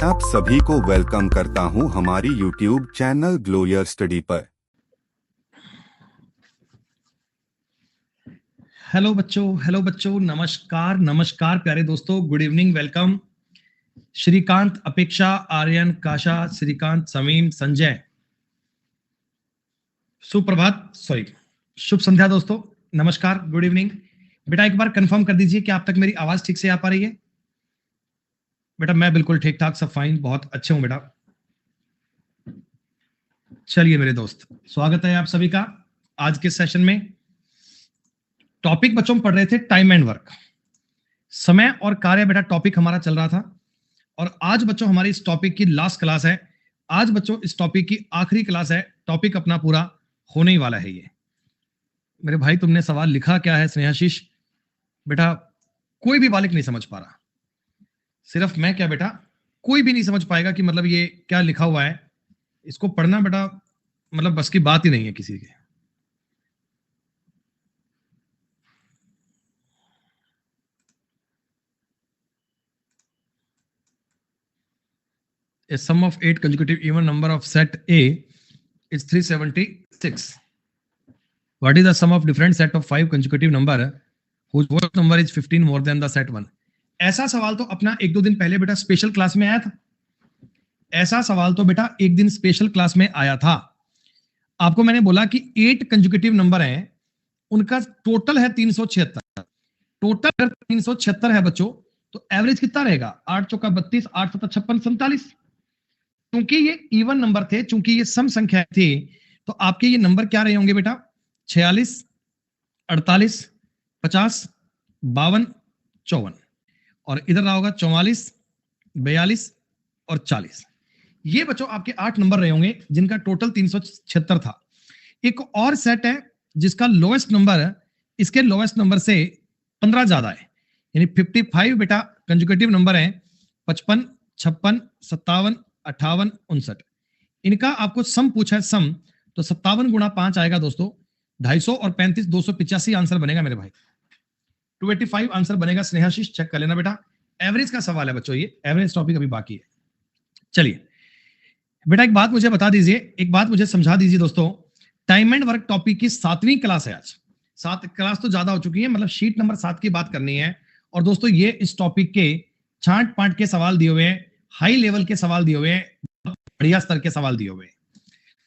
आप सभी को वेलकम करता हूं हमारी YouTube channel glow your study पर। हेलो बच्चों, नमस्कार नमस्कार प्यारे दोस्तों, गुड इवनिंग, वेलकम। श्रीकांत, अपेक्षा, आर्यन, काशा, श्रीकांत, समीम, संजय, सुप्रभात, सॉरी, शुभ संध्या दोस्तों, नमस्कार, गुड इवनिंग। बेटा एक बार कंफर्म कर दीजिए कि आप तक मेरी आवाज ठीक से आ पा रही है। बेटा मैं बिल्कुल ठीक ठाक, सब फाइन, बहुत अच्छे हूं बेटा। चलिए मेरे दोस्त, स्वागत है आप सभी का आज के सेशन में। टॉपिक बच्चों पढ़ रहे थे टाइम एंड वर्क, समय और कार्य, बेटा टॉपिक हमारा चल रहा था। और आज बच्चों हमारी इस टॉपिक की लास्ट क्लास है। आज बच्चों इस टॉपिक की आखिरी क्लास है। टॉपिक अपना पूरा होने ही वाला है। ये मेरे भाई तुमने सवाल लिखा क्या है स्नेहाशीष? बेटा कोई भी बालक नहीं समझ पा रहा, सिर्फ मैं क्या बेटा, कोई भी नहीं समझ पाएगा कि मतलब ये क्या लिखा हुआ है। इसको पढ़ना बेटा मतलब बस की बात ही नहीं है किसी के। A sum of 8 consecutive even number of set A is 376. What is the sum of different set of 5 consecutive number whose worst number is 15 more than the set 1? ऐसा सवाल तो अपना एक दो दिन पहले बेटा स्पेशल क्लास में आया था। ऐसा सवाल तो बेटा एक दिन स्पेशल क्लास में आया था। आपको मैंने बोला कि 8 कंसेक्यूटिव नंबर हैं, उनका टोटल है 376। टोटल अगर 376 है बच्चों तो एवरेज कितना रहेगा? 8 चौका 32, 8 7 56, 47। क्योंकि ये इवन नंबर थे, चूंकि ये सम संख्या थी, तो आपके ये नंबर क्या रहे होंगे बेटा? 46, 48, 50, 52, 54। और इधर रहा होगा 44, 42 और 40। ये बच्चों आपके 8 नंबर रहे होंगे जिनका टोटल 376 था। एक और सेट है जिसका लोएस्ट नंबर इसके लोएस्ट नंबर से 15 ज्यादा है, यानी 55 बेटा कंसेक्यूटिव नंबर है। 55, 56, 57, 58, 59। इनका आपको सम पूछा है, सम तो 57 गुणा 5 आएगा दोस्तों 250 और 35 285 आंसर बनेगा मेरे भाई। 285 आंसर बनेगा। स्नेहाशीष चेक कर लेना बेटा। एवरेज का सवाल है बच्चों, ये एवरेज टॉपिक अभी बाकी है। चलिए बेटा एक बात मुझे बता दीजिए, एक बात मुझे समझा दीजिए दोस्तों। टाइम एंड वर्क टॉपिक की 7वीं क्लास है आज। 7 क्लास तो ज्यादा हो चुकी है, मतलब शीट नंबर 7 की बात करनी है। और दोस्तों ये इस टॉपिक के छांट पांट के सवाल दिए हुए हैं, हाई लेवल के सवाल दिए हुए हैं, बढ़िया स्तर के सवाल दिए हुए हैं।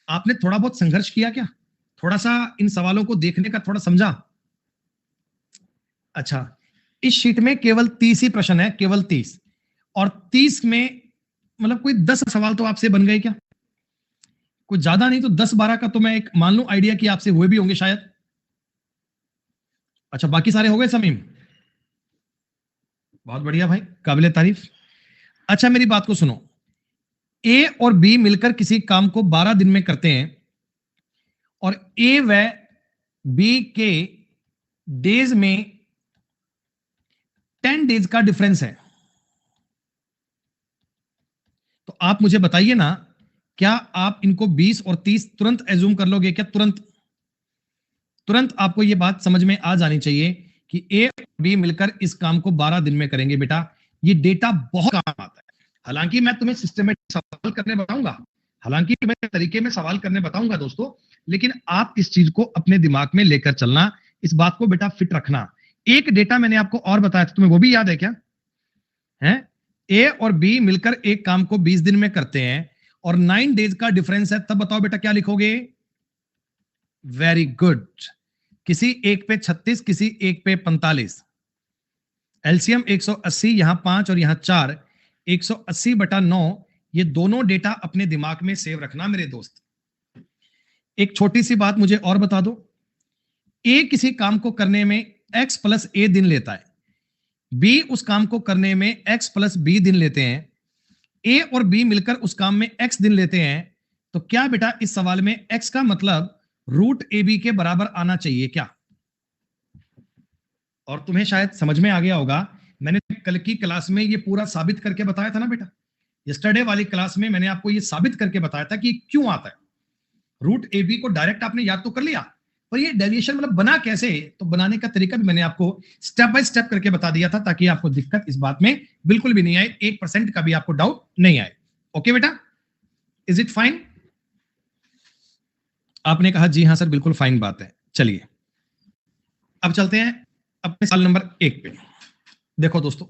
आपने थोड़ा बहुत संघर्ष किया क्या? थोड़ा सा इन सवालों को देखने का थोड़ा समझा? अच्छा, इस शीट में केवल 30 ही प्रश्न है, केवल 30। और 30 में मतलब कोई 10 सवाल तो आपसे बन गए क्या? कुछ ज्यादा नहीं तो 10-12 का तो मैं एक मान लूं आइडिया कि आपसे हुए भी होंगे शायद। अच्छा, बाकी सारे हो गए समीम? बहुत बढ़िया भाई, काबिले तारीफ। अच्छा मेरी बात को सुनो, ए और बी मिलकर किसी काम को 12 दिन में करते हैं और ए व बी के डेज में 10 डेज का डिफरेंस है। तो आप मुझे बताइए ना, क्या आप इनको 20 और 30 तुरंत एज्यूम कर लोगे क्या? तुरंत आपको यह बात समझ में आ जानी चाहिए कि ए और बी मिलकर इस काम को 12 दिन में करेंगे। बेटा ये डेटा बहुत काम आता है। हालांकि मैं तुम्हें सिस्टमेटिक सवाल करने बताऊंगा, हालांकि तुम्हें तरीके में सवाल करने बताऊंगा दोस्तों, लेकिन आप इस चीज को अपने दिमाग में लेकर चलना, इस बात को बेटा फिट रखना। एक डेटा मैंने आपको और बताया था, तुम्हें वो भी याद है क्या? है ए और बी मिलकर एक काम को 20 दिन में करते हैं और 9 डेज का डिफरेंस है, तब बताओ बेटा क्या लिखोगे? Very good. किसी एक पे 36, किसी एक पे 45। एलसीएम 180, यहां 5 और यहां 4, 180/9। ये दोनों डेटा अपने दिमाग में सेव रखना मेरे दोस्त। एक छोटी सी बात मुझे और बता दो, ए किसी काम को करने में x प्लस ए दिन लेता है, बी उस काम को करने में x प्लस बी दिन लेते हैं, ए और बी मिलकर उस काम में x दिन लेते हैं, तो क्या बेटा इस सवाल में x का मतलब रूट ए बी के बराबर आना चाहिए क्या? और तुम्हें शायद समझ में आ गया होगा, मैंने कल की क्लास में ये पूरा साबित करके बताया था ना बेटा। यस्टरडे वाली क्लास में मैंने आपको ये साबित करके बताया था कि क्यों आता है। रूट ए बी को डायरेक्ट आपने याद तो कर लिया, और ये डेविएशन मतलब बना कैसे, तो बनाने का तरीका भी मैंने आपको स्टेप बाय स्टेप करके बता दिया था, ताकि आपको दिक्कत इस बात में बिल्कुल भी नहीं आए, 1% का भी आपको डाउट नहीं आए। ओके बेटा, इज इट फाइन? आपने कहा जी हाँ सर, बिल्कुल फाइन बात है। चलिए अब चलते हैं अपने सवाल नंबर 1 पे। देखो दोस्तों,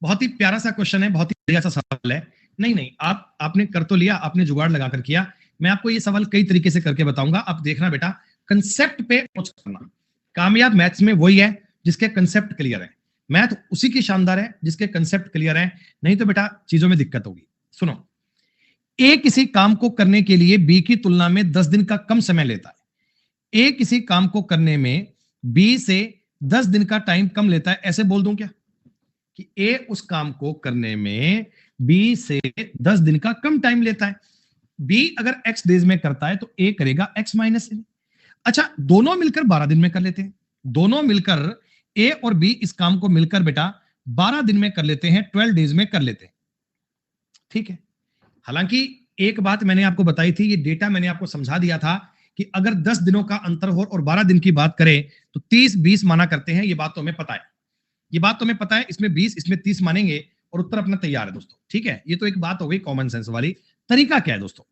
बहुत ही प्यारा सा क्वेश्चन है, बहुत ही बढ़िया सा सवाल है। नहीं, आपने कर तो लिया, आपने जुगाड़ लगाकर किया। मैं आपको ये सवाल कई तरीके से करके बताऊंगा, आप देखना बेटा, कंसेप्ट पे अप्रोच करना। कामयाब मैथ्स में वही है जिसके कंसेप्ट क्लियर है, मैथ उसी की शानदार है जिसके कंसेप्ट क्लियर है, नहीं तो बेटा चीजों में दिक्कत होगी। सुनो, ए किसी काम को करने के लिए बी की तुलना में 10 दिन का कम समय लेता है। ए किसी काम को करने में बी से 10 दिन का टाइम कम लेता है, ऐसे बोल दूं क्या कि ए उस काम को करने में बी से 10 दिन का कम टाइम लेता है। बी अगर x डेज में करता है तो ए करेगा x माइनस ए। अच्छा, दोनों मिलकर 12 दिन में कर लेते हैं, दोनों मिलकर ए और बी इस काम को मिलकर बेटा 12 दिन में कर लेते हैं, 12 डेज में कर लेते हैं। ठीक है, हालांकि एक बात मैंने आपको बताई थी, ये डेटा मैंने आपको समझा दिया था कि अगर 10 दिनों का अंतर हो और 12 दिन की बात करें तो 30-20 माना करते हैं, ये बात तो हमें पता है, ये बात तो हमें पता है, इसमें 20 इसमें 30 मानेंगे और उत्तर अपना तैयार है दोस्तों। ठीक है, ये तो एक बात हो गई कॉमन सेंस वाली। तरीका क्या है दोस्तों,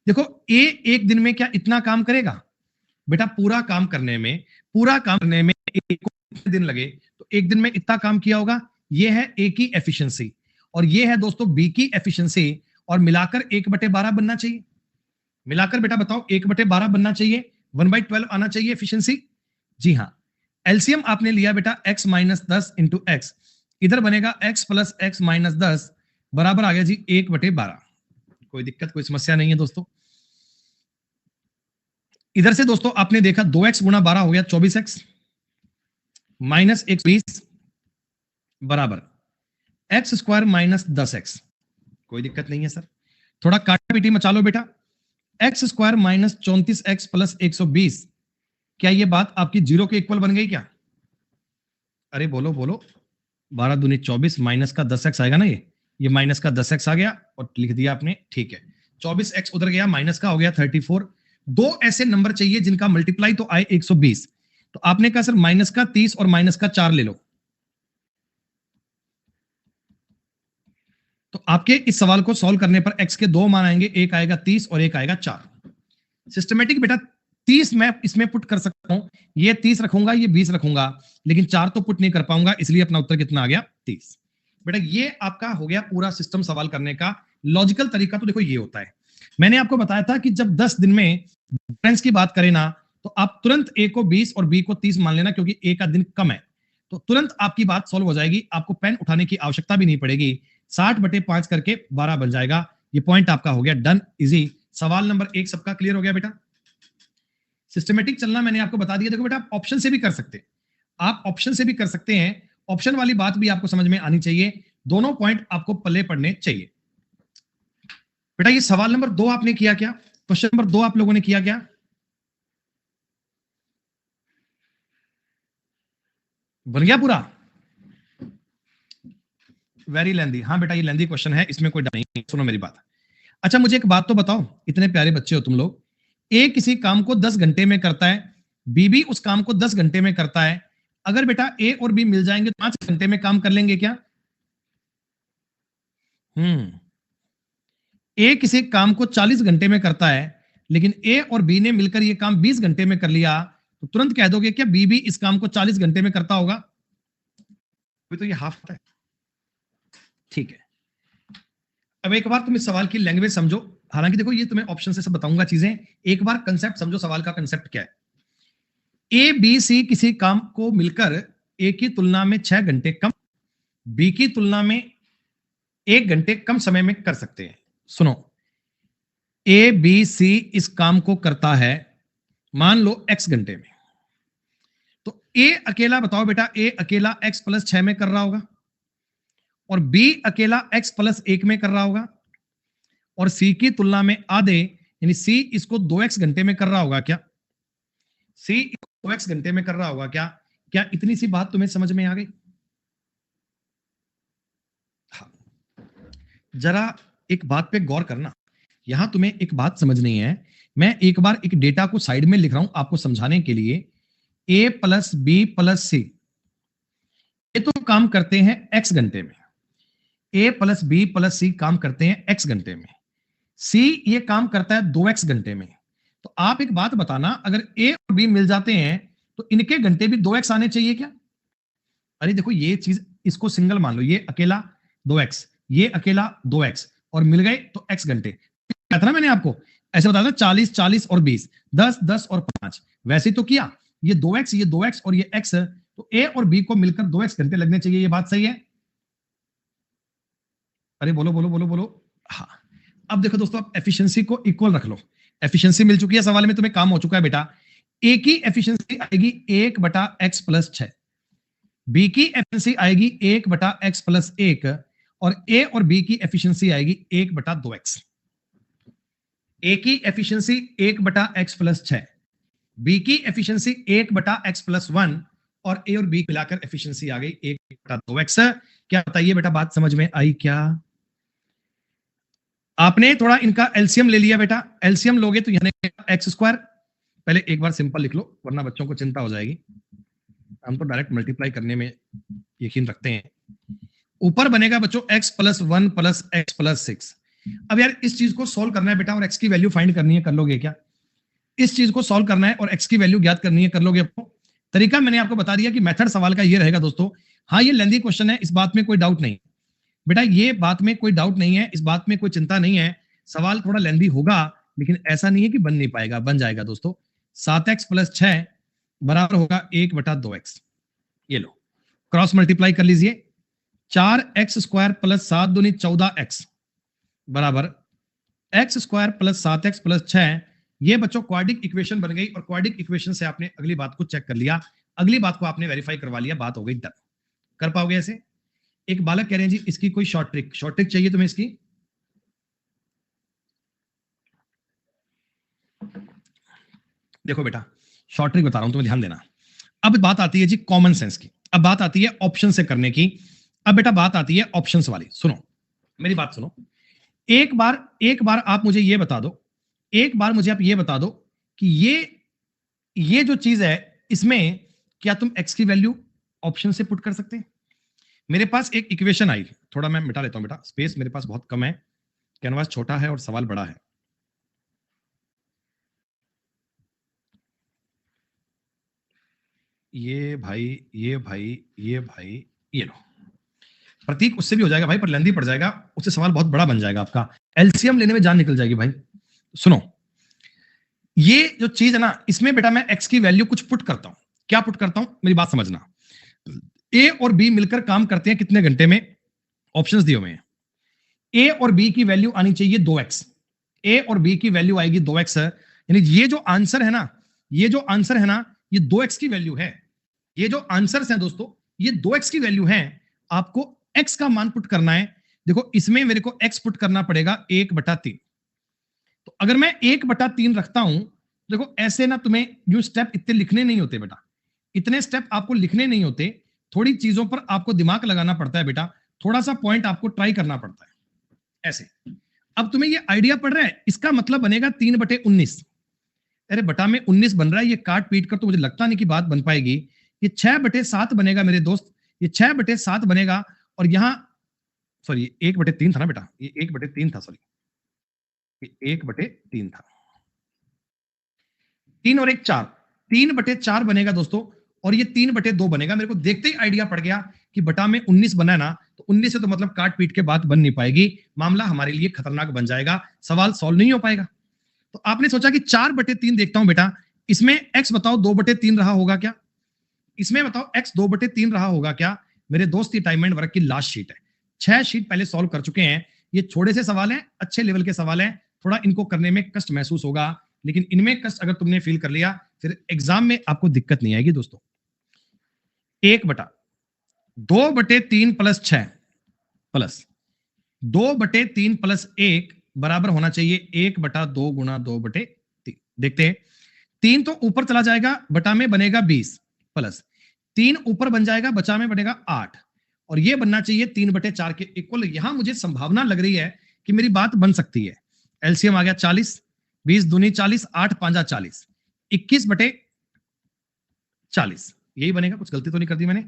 देखो ए एक दिन में क्या इतना काम करेगा बेटा, पूरा काम करने में ए को कितने दिन लगे, तो एक दिन में इतना काम किया होगा। ये है ए की एफिशिएंसी और ये है दोस्तों बी की एफिशिएंसी, और मिलाकर 1/12 बनना चाहिए। मिलाकर बेटा बताओ 1/12 बनना चाहिए, 1/12 आना चाहिए एफिशिएंसी। जी हाँ, एलसीएम आपने लिया बेटा x माइनस 10 इंटू एक्स, इधर बनेगा x प्लस x माइनस 10 बराबर आ गया जी 1/12। कोई दिक्कत कोई समस्या नहीं है दोस्तों। इधर से दोस्तों आपने देखा 2x गुणा 12 हो गया 24x माइनस 120 बराबर एक्स स्क्वायर माइनस 10x। कोई दिक्कत नहीं है सर, थोड़ा काटा पीटी मचा लो बेटा। X square minus 34x plus 120, क्या ये बात आपकी जीरो के इक्वल बन गई क्या? अरे बोलो बोलो, 12 दूनी 24 माइनस का 10x आएगा ना, ये माइनस का 10x आ गया और लिख दिया आपने। ठीक है, 24x उधर गया, माइनस का हो गया 34। दो ऐसे नंबर चाहिए जिनका मल्टीप्लाई तो आए 120, तो आपने कहा सर माइनस का 30 और माइनस का 4 ले लो। तो आपके इस सवाल को सॉल्व करने पर x के दो मान आएंगे, एक आएगा 30 और एक आएगा 4। सिस्टमेटिक बेटा 30 मैं इसमें पुट कर सकता हूं, ये 30 रखूंगा, ये 20 रखूंगा, लेकिन 4 तो पुट नहीं कर पाऊंगा, इसलिए अपना उत्तर कितना आ गया 30। बेटा ये आपका हो गया पूरा सिस्टम सवाल करने का लॉजिकल तरीका। तो देखो ये होता है, मैंने आपको बताया था कि जब 10 दिन में डिफरेंस की बात करें ना, तो आप तुरंत ए को 20 और बी को 30 मान लेना, क्योंकि ए का दिन कम है, तो तुरंत आपकी बात सॉल्व हो जाएगी, आपको पेन उठाने की आवश्यकता भी नहीं पड़ेगी। 60/5 करके 12 बन जाएगा। ये पॉइंट आपका हो गया डन, इजी। सवाल नंबर 1 सबका क्लियर हो गया बेटा। सिस्टमेटिक चलना मैंने आपको बता दिया। देखो बेटा आप ऑप्शन से भी कर सकते हैं, आप ऑप्शन से भी कर सकते हैं, ऑप्शन वाली बात भी आपको समझ में आनी चाहिए, दोनों पॉइंट आपको पल्ले पड़ने चाहिए। बेटा ये सवाल नंबर 2 आपने किया क्या, क्वेश्चन नंबर 2 आप लोगों ने किया क्या? बन गया पूरा? वेरी लेंदी, हाँ बेटा ये लेंदी क्वेश्चन है, इसमें कोई डाउट नहीं। सुनो मेरी बात, अच्छा मुझे एक बात तो बताओ, इतने प्यारे बच्चे हो तुम लोग, ए किसी काम को 10 घंटे में करता है, बी भी उस काम को 10 घंटे में करता है, अगर बेटा ए और बी मिल जाएंगे तो 5 घंटे में काम कर लेंगे क्या? ए किसी काम को 40 घंटे में करता है, लेकिन ए और बी ने मिलकर ये काम 20 घंटे में कर लिया, तो तुरंत कह दोगे क्या बी भी इस काम को 40 घंटे में करता होगा? तो ये हाफ है। ठीक है, अब एक बार तुम इस सवाल की लैंग्वेज समझो, हालांकि देखो ये तुम्हें ऑप्शन से सब बताऊंगा चीजें, एक बार कंसेप्ट समझो, सवाल का कंसेप्ट क्या है। ए बी सी किसी काम को मिलकर ए की तुलना में 6 घंटे कम, बी की तुलना में 1 घंटे कम समय में कर सकते हैं। सुनो, ए बी सी इस काम को करता है मान लो x घंटे में, तो ए अकेला बताओ बेटा, ए अकेला x प्लस 6 में कर रहा होगा, और बी अकेला x प्लस 1 में कर रहा होगा, और सी की तुलना में आधे, यानी सी इसको 2x घंटे में कर रहा होगा क्या? सी 2x घंटे में कर रहा होगा क्या? क्या इतनी सी बात तुम्हें समझ में आ गई? हाँ। जरा एक बात पे गौर करना, यहां तुम्हें एक बात समझनी है, मैं एक बार एक डेटा को साइड में लिख रहा हूं आपको समझाने के लिए। ए प्लस बी प्लस सी, ये तो काम करते हैं एक्स घंटे में। ए प्लस बी प्लस सी काम करते हैं एक्स घंटे में। सी ये काम करता है 2x घंटे में। तो आप एक बात बताना, अगर ए और बी मिल जाते हैं तो इनके घंटे भी 2x आने चाहिए क्या? अरे देखो ये चीज, इसको सिंगल मान लो, ये अकेला 2x, ये अकेला 2x, और मिल गए तो x घंटे। क्या था ना मैंने आपको ऐसे बताया था, 40 40 और 20, 10 10 और 5, वैसे तो किया। ये 2x, ये 2x और ये x, तो a और b को मिलकर 2x घंटे लगने चाहिए। ये बात सही है? अरे बोलो बोलो बोलो बोलो। हाँ, अब देखो दोस्तों, आप एफिशिएंसी को इक्वल रख लो। एफिशिएंसी मिल चुकी है, सवाल में तुम्हें काम हो चुका है बेटा। ए की एफिशिएंसी आएगी 1/x + 6, बी की एफिशिएंसी आएगी 1/x + 1, और ए और बी की एफिशिएंसी आएगी 1/2x। ए की एफिशिएंसी 1/x + 6, बी की एफिशिएंसी 1/x + 1, और ए और बी मिलाकर एफिशिएंसी आ गई 1/2x। क्या बताइए बेटा, बात समझ में आई क्या? आपने थोड़ा इनका एलसीएम ले लिया बेटा। एलसीएम लोगे तो यानी x²। पहले एक बार सिंपल लिख लो, वरना बच्चों को चिंता हो जाएगी। हम तो डायरेक्ट मल्टीप्लाई करने में यकीन रखते हैं। ऊपर बनेगा बच्चों x + 1 + x + 6। अब यार इस चीज को सॉल्व करना है बेटा, और x की वैल्यू फाइंड करनी है, कर लोगे क्या? इस चीज को सॉल्व करना है और x की वैल्यू ज्ञात करनी है, कर लोगे? तरीका मैंने आपको बता दिया कि मेथड सवाल का ये रहेगा दोस्तों। हाँ, ये लेंथी क्वेश्चन है, इस बात में कोई डाउट नहीं बेटा, ये बात में कोई डाउट नहीं है, इस बात में कोई चिंता नहीं है। सवाल थोड़ा लेंथी होगा, लेकिन ऐसा नहीं है कि बन नहीं पाएगा, बन जाएगा दोस्तों। 7x + 6 बराबर होगा 1/2x। ये लो, क्रॉस मल्टीप्लाई कर लीजिए। 4x² + 7 दूनी 14x बराबर x² + 7x + 6। ये बच्चों क्वाड्रिक इक्वेशन बन गई, और क्वाड्रिक इक्वेशन से आपने अगली बात को चेक कर लिया, अगली बात को आपने वेरीफाई करवा लिया, बात हो गई डन। कर पाओगे ऐसे? एक बालक कह रहे हैं जी इसकी कोई शॉर्ट ट्रिक चाहिए तुम्हें इसकी। देखो बेटा, शॉर्ट ट्रिक बता रहा हूं तुम्हें, ध्यान देना। अब बात आती है जी कॉमन सेंस की, अब बात आती है ऑप्शन से करने की। अब बेटा बात आती है ऑप्शंस वाली। सुनो मेरी बात सुनो, एक बार आप मुझे ये बता दो, एक बार मुझे आप ये बता दो कि ये जो चीज है, इसमें क्या तुम x की वैल्यू ऑप्शन से पुट कर सकते हैं? मेरे पास एक इक्वेशन आई, थोड़ा मैं मिटा लेता हूं बेटा, स्पेस मेरे पास बहुत कम है, कैनवास छोटा है और सवाल बड़ा है। ये भाई, ये भाई, ये भाई, ये लो प्रतीक, उससे भी हो जाएगा भाई, पर लेंदी पड़ जाएगा, उससे सवाल बहुत बड़ा बन जाएगा आपका, एलसीएम लेने में जान निकल जाएगी भाई। सुनो, ये जो चीज है ना, इसमें बेटा मैं x की वैल्यू कुछ पुट करता हूं। क्या पुट करता हूं, मेरी बात समझना। ए और बी मिलकर काम करते हैं कितने घंटे में? ऑप्शंस दिए हुए हैं। ए और बी की वैल्यू आनी चाहिए 2x। ए और बी की वैल्यू आएगी 2x, यानी ये जो आंसर है ना, ये जो आंसर है ना, ये 2x की वैल्यू है। ये जो आंसर्स हैं दोस्तों, ये 2x की वैल्यू है। आपको x का मान पुट करना है। देखो इसमें मेरे को x पुट करना पड़ेगा 1/3। तो अगर मैं 1/3 रखता हूं, देखो ऐसे ना तुम्हें जो स्टेप इतने लिखने नहीं होते बेटा, इतने स्टेप आपको लिखने नहीं होते, थोड़ी चीजों पर आपको दिमाग लगाना पड़ता है बेटा, थोड़ा सा पॉइंट आपको ट्राई करना पड़ता है ऐसे। अब तुम्हें ये आइडिया पड़ रहा है, इसका मतलब बनेगा 3/19। अरे बटा में 19 बन रहा है, ये काट पीट कर तो मुझे लगता नहीं कि बात बन पाएगी। ये 6/7 बनेगा मेरे दोस्त, ये 6/7 बनेगा, और यहां सॉरी 1/3 था ना बेटा, ये 1/3 था, सॉरी ये 1/3 था। 3 और 1 4, 3/4 बनेगा दोस्तों, और ये 3/2 बनेगा। मेरे को देखते ही आइडिया पड़ गया कि बटा में 19 बना है ना, तो 19 से तो मतलब काट पीट के बात बन नहीं पाएगी, मामला हमारे लिए खतरनाक बन जाएगा, सवाल सॉल्व नहीं हो पाएगा। तो आपने सोचा कि 4/3 देखता हूं बेटा, इसमें x बताओ 2/3 रहा होगा क्या? इसमें बताओ x 2/3 रहा होगा क्या? मेरे दोस्त, ये टाइम एंड वर्क की लास्ट शीट है, 6 शीट पहले सॉल्व कर चुके हैं। ये छोटे से सवाल हैं, अच्छे लेवल के सवाल हैं, थोड़ा इनको करने में कष्ट महसूस होगा, लेकिन इनमें कष्ट अगर तुमने फील कर लिया, फिर एग्जाम में आपको दिक्कत नहीं आएगी दोस्तों। 1/2/3 + 6 प्लस 2/3 + 1 बराबर होना चाहिए 1/2 × 2/3। देखते हैं, 3 तो ऊपर चला जाएगा, बटा में बनेगा 20, प्लस 3 ऊपर बन जाएगा, बचा में बनेगा 8, और ये बनना चाहिए 3/4 के इक्वल। यहां मुझे संभावना लग रही है कि मेरी बात बन सकती है। एलसीएम आ गया 40, 20 दूनी 40, 8 पांजा 40, 21/40 यही बनेगा। कुछ गलती तो नहीं कर दी मैंने?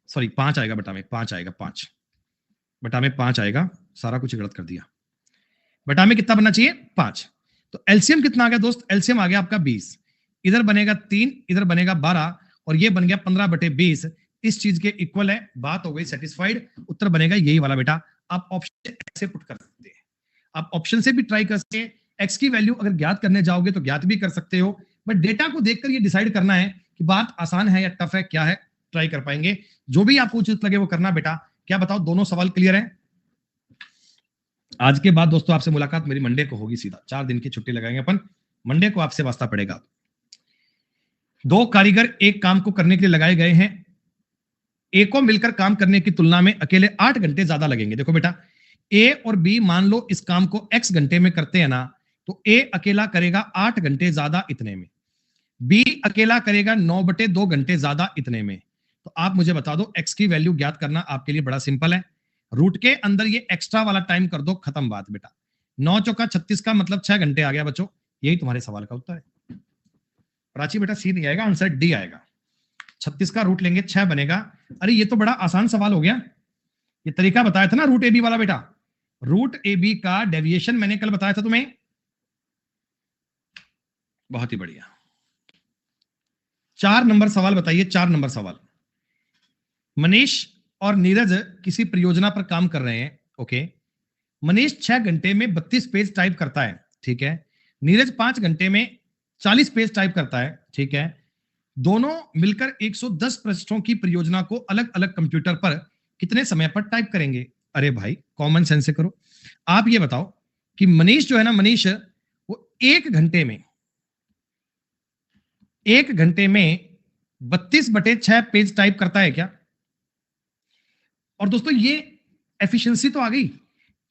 सॉरी 5 आएगा बटा में, 5 आएगा, 5 बटा में 5 आएगा, सारा कुछ गलत कर दिया। बटा में कितना बनना चाहिए? 5। तो एलसीएम कितना आ गया दोस्त? एलसीएम आ गया आपका 20, इधर बनेगा 3, इधर बनेगा 12 और ये बन गया 15/20। इस चीज के इक्वल है, बात हो गई सेटिस्फाइड। उत्तर बनेगा यही वाला बेटा। आप ऑप्शन ऐसे पुट कर सकते हैं, आप ऑप्शन से भी ट्राई कर सकते हैं। एक्स की वैल्यू अगर ज्ञात करने जाओगे तो ज्ञात भी कर सकते हो, बट डेटा को देखकर ये डिसाइड करना है कि बात आसान है या टफ है, क्या है, ट्राई कर पाएंगे। जो भी आपको उचित लगे वो करना बेटा। क्या बताओ, दोनों सवाल क्लियर है? आज के बाद दोस्तों आपसे मुलाकात मेरी मंडे को होगी, सीधा 4 दिन की छुट्टी लगाएंगे अपन। मंडे को आपसे वास्ता पड़ेगा। 2 कारीगर एक काम को करने के लिए लगाए गए हैं। ए को मिलकर काम करने की तुलना में अकेले 8 घंटे ज्यादा लगेंगे। देखो बेटा, ए और बी मान लो इस काम को x घंटे में करते हैं ना, तो ए अकेला करेगा 8 घंटे ज्यादा इतने में, बी अकेला करेगा 9/2 घंटे ज्यादा इतने में। तो आप मुझे बता दो, x की वैल्यू ज्ञात करना आपके लिए बड़ा सिंपल है। रूट के अंदर ये एक्स्ट्रा वाला टाइम कर दो, खत्म बात बेटा। 9 चौका 36 का मतलब 6 घंटे आ गया बच्चों। यही तुम्हारे सवाल का उत्तर है। प्राची बेटा सी नहीं आएगा, आंसर डी आएगा। 36 का रूट लेंगे 6 बनेगा। अरे ये तो बड़ा आसान सवाल हो गया। ये तरीका बताया था ना रूट ए बी वाला बेटा। रूट ए बी का डेविएशन मैंने कल बताया था तुम्हें। बहुत ही बढ़िया। 4 नंबर सवाल बताइए। 4 नंबर सवाल। मनीष और नीरज किसी परियोजना पर काम कर रहे हैं। ओके, मनीष 6 घंटे में 32 पेज टाइप करता है, ठीक है। नीरज 5 घंटे में 40 पेज टाइप करता है, ठीक है। दोनों मिलकर 110 पृष्ठों की परियोजना को अलग अलग कंप्यूटर पर कितने समय पर टाइप करेंगे? अरे भाई कॉमन सेंस से करो। आप ये बताओ कि मनीष जो है ना, मनीष वो 1 घंटे में 32/6 पेज टाइप करता है क्या? और दोस्तों ये एफिशिएंसी तो आ गई।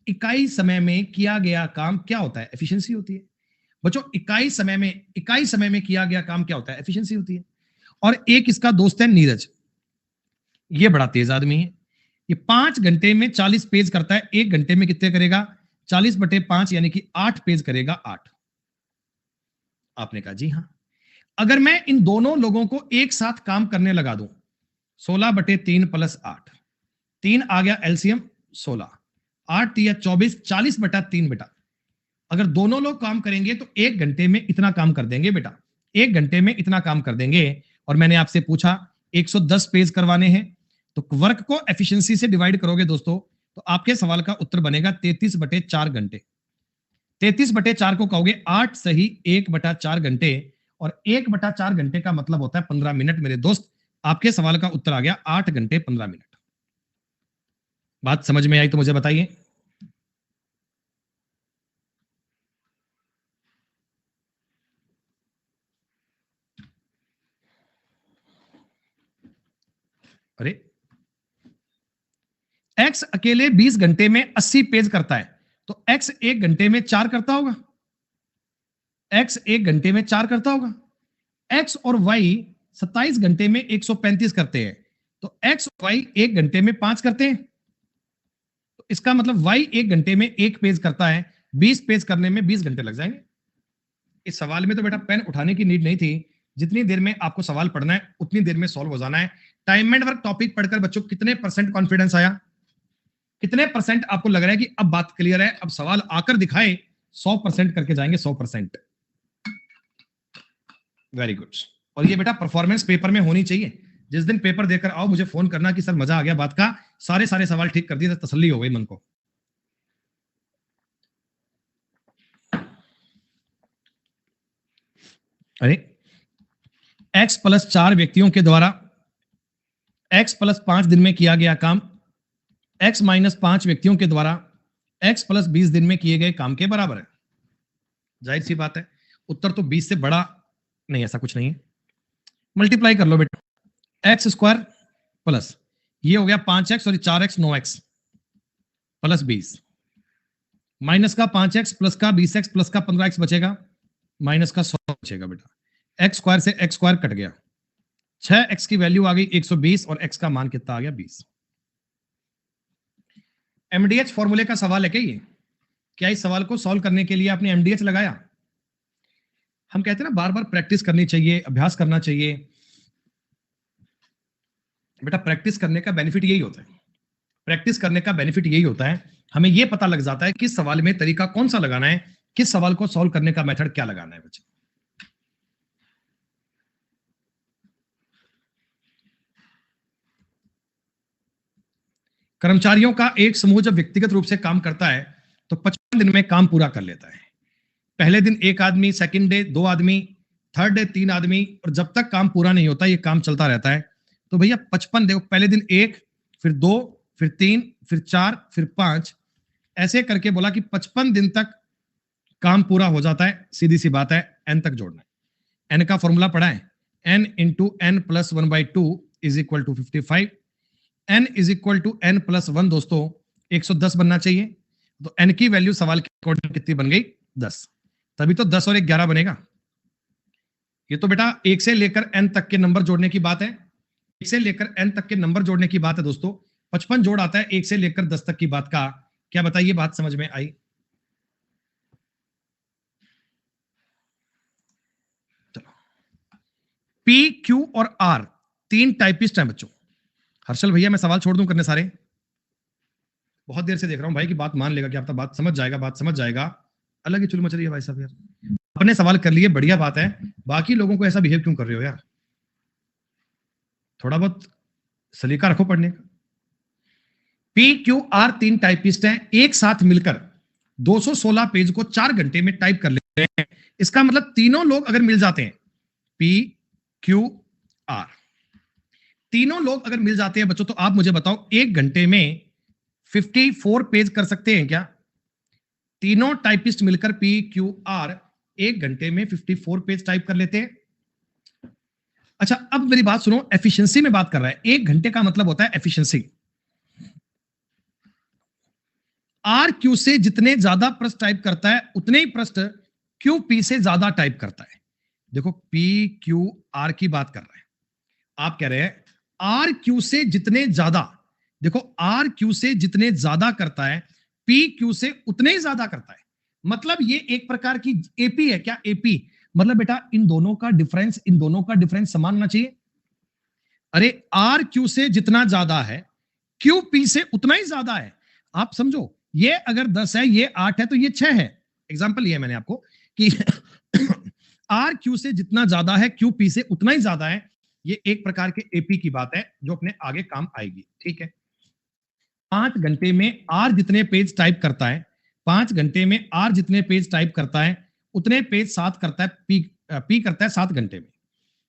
इकाई समय में किया गया काम क्या होता है? एफिशिएंसी होती है बच्चों। इकाई समय में किया गया काम क्या होता है? एफिशिएंसी होती है। और एक इसका दोस्त है नीरज, ये बड़ा तेज आदमी है। ये 5 घंटे में 40 पेज करता है, 1 घंटे में कितने करेगा? 40/5 यानी कि 8 पेज करेगा। 8। आपने कहा जी हाँ। अगर मैं इन दोनों लोगों को एक साथ काम करने लगा दूं, 16/3 + 8, 3 आ गया एलसीएम 16, 8 या 24, 40/3 बेटा। अगर दोनों लोग काम करेंगे तो 1 घंटे में इतना काम कर देंगे बेटा। 1 घंटे में इतना काम कर देंगे। और मैंने आपसे पूछा 110 पेज करवाने हैं, तो वर्क को एफिशिएंसी से डिवाइड करोगे दोस्तों, तो आपके सवाल का उत्तर बनेगा 33/4 घंटे। 33/4 को कहोगे 8 सही 1/4 घंटे, और 1/4 घंटे का मतलब होता है 15 मिनट मेरे दोस्त। आपके सवाल का उत्तर आ गया 8 घंटे 15 मिनट। बात समझ में आई तो मुझे बताइए। अरे x अकेले 20 घंटे में 80 पेज करता है, तो x 1 घंटे में 4 करता होगा। x 1 घंटे में 4 करता होगा। x और y 27 घंटे में 135 करते हैं, तो x और y 1 घंटे में 5 करते हैं। तो इसका मतलब y 1 घंटे में 1 पेज करता है, 20 पेज करने में 20 घंटे लग जाएंगे। इस सवाल में तो बेटा पेन उठाने की नीड नहीं थी। जितनी देर में आपको सवाल पढ़ना है उतनी देर में सॉल्व हो जाना है। टाइम एंड वर्क टॉपिक पढ़कर बच्चों कितने % कॉन्फिडेंस आया? कितने % आपको लग रहा है कि अब बात क्लियर है, अब सवाल आकर दिखाए? 100% करके जाएंगे, 100%। Very good. और ये बेटा परफॉर्मेंस पेपर में होनी चाहिए। जिस दिन पेपर देकर आओ मुझे फोन करना कि सर मजा आ गया बात का, सारे सवाल ठीक कर दिए, तसल्ली हो गई मन को। अरे x + 4 व्यक्तियों के द्वारा x + 5 दिन में किया गया काम x - 5 व्यक्तियों के द्वारा x + 20 दिन में किए गए काम के बराबर है। जाहिर सी बात है उत्तर तो 20 से बड़ा नहीं, ऐसा कुछ नहीं है। मल्टीप्लाई कर लो बेटा, x स्क्वायर प्लस ये हो गया 5x और 4x 9x प्लस 20, माइनस का 5x प्लस का 20x प्लस का 15x बचेगा, माइनस का 100 बचेगा बेटा। x स्क्वायर से x स्क्वायर कट गया, 6x की वैल्यू आ गई 120 और x का मान कितना आ गया 20। एमडीएच फॉर्मूले का सवाल है क्या ये? क्या इस सवाल को सॉल्व करने के लिए आपने एमडीएच लगाया? हम कहते हैं ना बार बार प्रैक्टिस करनी चाहिए, अभ्यास करना चाहिए। बेटा प्रैक्टिस करने का बेनिफिट यही होता है, प्रैक्टिस करने का बेनिफिट यही होता है, हमें यह पता लग जाता है किस सवाल में तरीका कौन सा लगाना है, किस सवाल को सॉल्व करने का मेथड क्या लगाना है बच्चे। कर्मचारियों का एक समूह जब व्यक्तिगत रूप से काम करता है तो 55 दिन में काम पूरा कर लेता है। पहले दिन एक आदमी, सेकंड डे 2 आदमी, थर्ड डे 3 आदमी, और जब तक काम पूरा नहीं होता ये काम चलता रहता है। तो भैया 55 देखो, पहले दिन 1, फिर 2, फिर 3, फिर 4, फिर 5, ऐसे करके बोला कि 55 दिन तक काम पूरा हो जाता है। सीधी सी बात है, एन तक जोड़ना है। एन का फॉर्मूला पढ़ा है, n into n plus 1/2 is equal to 55। N is equal to n plus 1 दोस्तों 110 बनना चाहिए। तो एन की वैल्यू सवाल के अकॉर्डिंग कितनी बन गई? 10। तभी तो 10 और 1 11 बनेगा। ये तो बेटा 1 से लेकर एन तक के नंबर जोड़ने की बात है, 1 से लेकर एन तक के नंबर जोड़ने की बात है दोस्तों। 55 जोड़ आता है 1 से लेकर 10 तक की बात का। क्या बताइए, बात समझ में आई? चलो, पी, क्यू और आर 3 टाइपिस्ट हैं बच्चों। हर्षल भैया मैं सवाल छोड़ दूं करने सारे? बहुत देर से देख रहा हूं भाई कि बात मान लेगा, कि आपका बात समझ जाएगा, बात समझ जाएगा। अलग ही चुल मच रही है भाई साहब यार। अपने सवाल कर लिए, बढ़िया बात है, बाकी लोगों को ऐसा बिहेव क्यों कर रहे हो यार? थोड़ा बहुत सलीका रखो पढ़ने का। पी, क्यू, आर 3 टाइपिस्ट हैं, एक साथ मिलकर 216 पेज को 4 घंटे में टाइप कर लेते हैं। इसका मतलब तीनों लोग अगर मिल जाते हैं, पी, क्यू, आर, तीनों लोग अगर मिल जाते हैं बच्चों, तो आप मुझे बताओ 1 घंटे में 54 पेज कर सकते हैं क्या? तीनों टाइपिस्ट मिलकर पी, क्यू, आर 1 घंटे में 54 पेज टाइप कर लेते हैं। अच्छा अब मेरी बात सुनो, एफिशिएंसी में बात कर रहा है। 1 घंटे का मतलब होता है एफिशिएंसी। आर क्यू से जितने ज्यादा पृष्ठ टाइप करता है उतने ही पृष्ठ क्यू पी से ज्यादा टाइप करता है। देखो पी क्यू आर की बात कर रहे हैं, आप कह रहे हैं आर क्यू से जितने ज्यादा, देखो आर क्यू से जितने ज्यादा करता है पी क्यू से उतने ही ज्यादा करता है। मतलब ये एक प्रकार की एपी है। क्या एपी? मतलब बेटा इन दोनों का डिफरेंस, इन दोनों का डिफरेंस समान होना चाहिए। अरे आर क्यू से जितना ज्यादा है क्यू पी से उतना ही ज्यादा है। आप समझो, ये अगर 10 है, ये 8 है, तो ये 6 है। एग्जाम्पल ये है मैंने आपको कि आर क्यू से जितना ज्यादा है क्यू पी से उतना ही ज्यादा है। ये एक प्रकार के एपी की बात है जो अपने आगे काम आएगी। ठीक है, 5 घंटे में आर जितने पेज टाइप करता है, 5 घंटे में आर जितने पेज टाइप करता है उतने पेज 7 करता है पी करता है 7 घंटे में।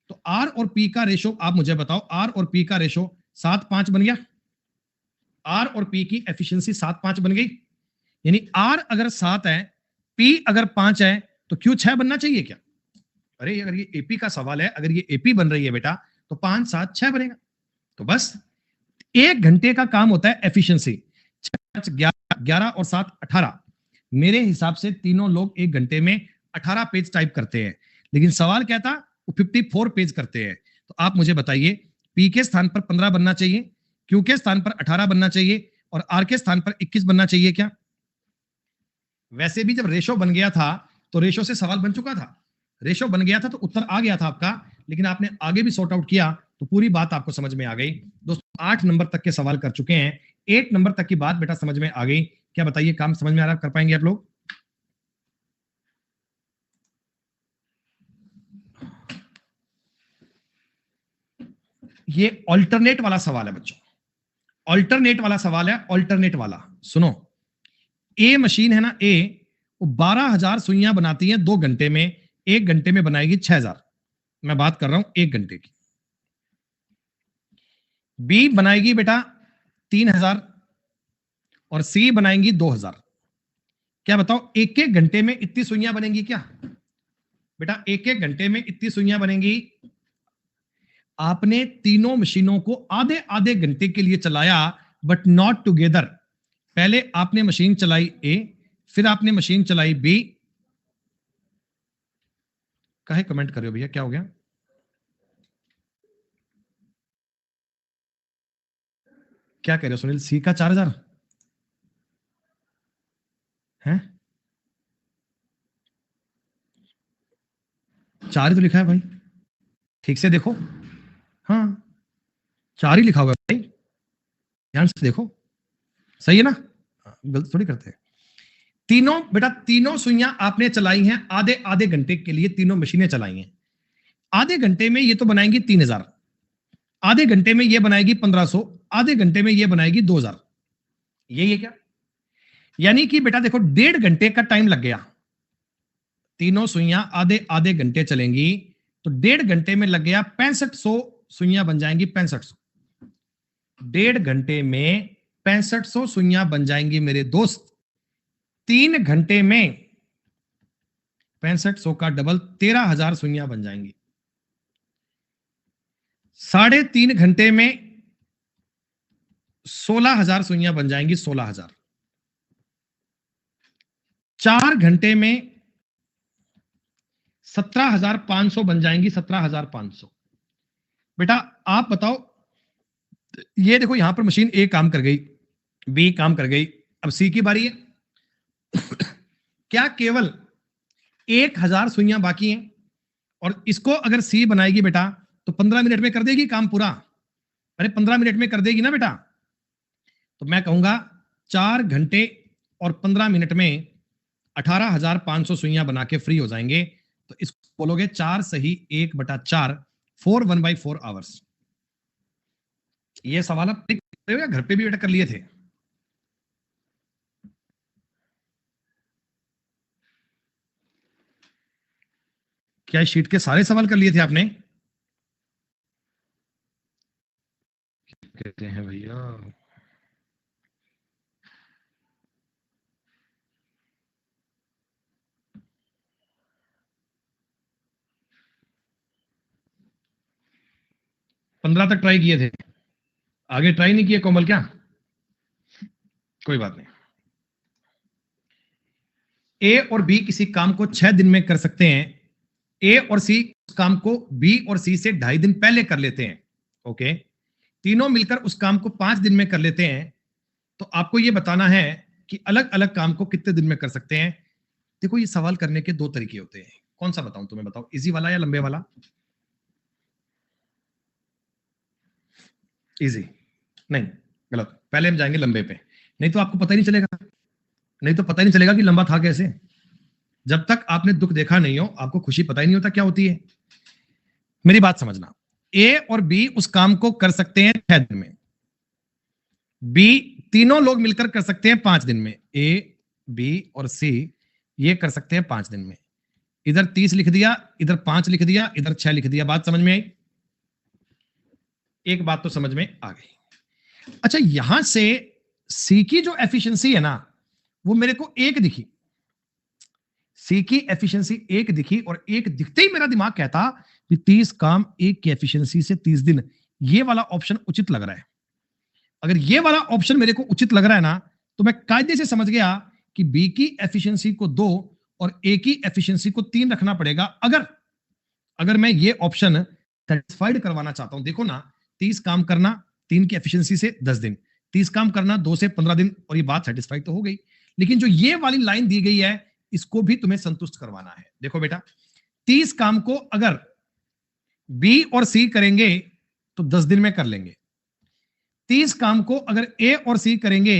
तो आर और पी का रेशो आप मुझे बताओ, आर और पी का रेशो 7:5 बन गया। आर और पी की एफिशिएंसी 7:5 बन गई। यानी आर अगर 7 है, पी अगर 5 है, तो क्यू 6 बनना चाहिए क्या? अरे अगर ये एपी का सवाल है, अगर ये एपी बन रही है बेटा, तो 5 7 6 बनेगा। तो बस 1 घंटे का काम होता है एफिशिएंसी। 11 और 7 18। मेरे हिसाब से तीनों लोग 1 घंटे में 18 पेज टाइप करते हैं, लेकिन सवाल क्या था, वो 54 पेज करते हैं। तो आप मुझे बताइए, पी के स्थान पर 15 बनना चाहिए, क्यू के स्थान पर 18 बनना चाहिए, और आर के स्थान पर 21 बनना चाहिए क्या? वैसे भी जब रेशो बन गया था तो रेशो से सवाल बन चुका था, रेशो बन गया था तो उत्तर आ गया था आपका, लेकिन आपने आगे भी सॉर्ट आउट किया तो पूरी बात आपको समझ में आ गई। दोस्तों 8 नंबर तक के सवाल कर चुके हैं, 8 नंबर तक की बात बेटा समझ में आ गई। क्या बताइए, काम समझ में आ रहा है? कर पाएंगे आप लोग? ये ऑल्टरनेट वाला सवाल है बच्चों, ऑल्टरनेट वाला सवाल है, ऑल्टरनेट वाला। सुनो, ए मशीन है ना, ए वो 12,000 सुइयां बनाती है 2 घंटे में, 1 घंटे में बनाएगी 6,000। मैं बात कर रहा हूं 1 घंटे की। बी बनाएगी बेटा 3,000 और सी बनाएंगी 2,000। क्या बताओ, एक एक घंटे में इतनी सुइयां बनेंगी क्या? बेटा एक एक घंटे में इतनी सुइयां बनेंगी। आपने तीनों मशीनों को आधे आधे घंटे के लिए चलाया, बट नॉट टुगेदर। पहले आपने मशीन चलाई ए, फिर आपने मशीन चलाई बी। काहे कमेंट कर रहे हो भैया, क्या हो गया? क्या कह रहे हो सुनील, सी का 4,000 है? 4 ही तो लिखा है भाई, ठीक से देखो, हाँ 4 ही लिखा हुआ है भाई, ध्यान से देखो, सही है ना, गलत थोड़ी करते हैं। तीनों बेटा, तीनों सुइयां आपने चलाई हैं आधे आधे घंटे के लिए, तीनों मशीनें चलाई हैं। आधे घंटे में ये तो बनाएंगी 3000, आधे घंटे में ये बनाएगी 1500, आधे घंटे में ये बनाएगी 2000। यही है क्या? यानी कि बेटा देखो 1.5 घंटे का टाइम लग गया, तीनों सुइयां आधे आधे घंटे चलेंगी तो 1.5 घंटे में लग गया 6500 सुइयां बन जाएंगी, 6500। 1.5 घंटे में 6500 सुइयां बन जाएंगी मेरे दोस्त। 3 घंटे में 6500 का डबल 13000 सुइयां बन जाएंगी। 3.5 घंटे में 16000 सुइयां बन जाएंगी, 16000। 4 घंटे में 17500 बन जाएंगी, 17500। बेटा आप बताओ, ये देखो यहां पर मशीन ए काम कर गई, बी काम कर गई, अब सी की बारी है। क्या केवल 1000 सुइयां बाकी हैं? और इसको अगर सी बनाएगी बेटा तो 15 मिनट में कर देगी काम पूरा। अरे 15 मिनट में कर देगी ना बेटा, तो मैं कहूंगा 4 घंटे और 15 मिनट में 18500 सुइयां बना के फ्री हो जाएंगे। तो इसको बोलोगे 4 सही 1/4, 4 1/4 आवर्स। ये सवाल आप घर पे भी बेटा कर लिए थे। क्या शीट के सारे सवाल कर लिए थे आपने? कहते हैं भैया, पंद्रह तक ट्राई किए थे, आगे ट्राई नहीं किए कोमल क्या? कोई बात नहीं। ए और बी किसी काम को 6 दिन में कर सकते हैं, ए और सी उस काम को बी और सी से 2.5 दिन पहले कर लेते हैं। ओके, तीनों मिलकर उस काम को 5 दिन में कर लेते हैं। तो आपको यह बताना है कि अलग अलग काम को कितने दिन में कर सकते हैं। देखो ये सवाल करने के 2 तरीके होते हैं, कौन सा बताऊं तुम्हें, बताओ, इजी वाला या लंबे वाला? इजी नहीं, गलत, पहले हम जाएंगे लंबे पे, नहीं तो आपको पता ही नहीं चलेगा, नहीं तो पता ही नहीं चलेगा कि लंबा था कैसे। जब तक आपने दुख देखा नहीं हो आपको खुशी पता ही नहीं होता क्या होती है। मेरी बात समझना, ए और बी उस काम को कर सकते हैं 6 दिन में, बी तीनों लोग मिलकर कर सकते हैं 5 दिन में, ए बी और सी ये कर सकते हैं 5 दिन में। इधर 30 लिख दिया, इधर 5 लिख दिया, इधर 6 लिख दिया। बात समझ में आई? एक बात तो समझ में आ गई। अच्छा, यहां से सी की जो एफिशिएंसी है ना वो मेरे को 1 दिखी, सी की एफिशिएंसी 1 दिखी, और 1 दिखते ही मेरा दिमाग कहता कि 30 काम 1 की एफिशिएंसी से 30 दिन, ये वाला ऑप्शन उचित लग रहा है। अगर ये वाला ऑप्शन मेरे को उचित लग रहा है ना तो मैं कायदे से समझ गया कि बी की एफिशिएंसी को 2 और ए की एफिशिएंसी को 3 रखना पड़ेगा, अगर मैं ये ऑप्शन सेटिस्फाइड करवाना चाहता हूं। देखो ना, 30 काम करना 3 की एफिशिएंसी से 10 दिन, 30 काम करना 2 से 15 दिन, और ये बात सेटिस्फाइड तो हो गई। लेकिन जो ये वाली लाइन दी गई है इसको भी तुम्हें संतुष्ट करवाना है। देखो बेटा, 30 काम को अगर बी और सी करेंगे तो 10 दिन में कर लेंगे, 30 काम को अगर ए और सी करेंगे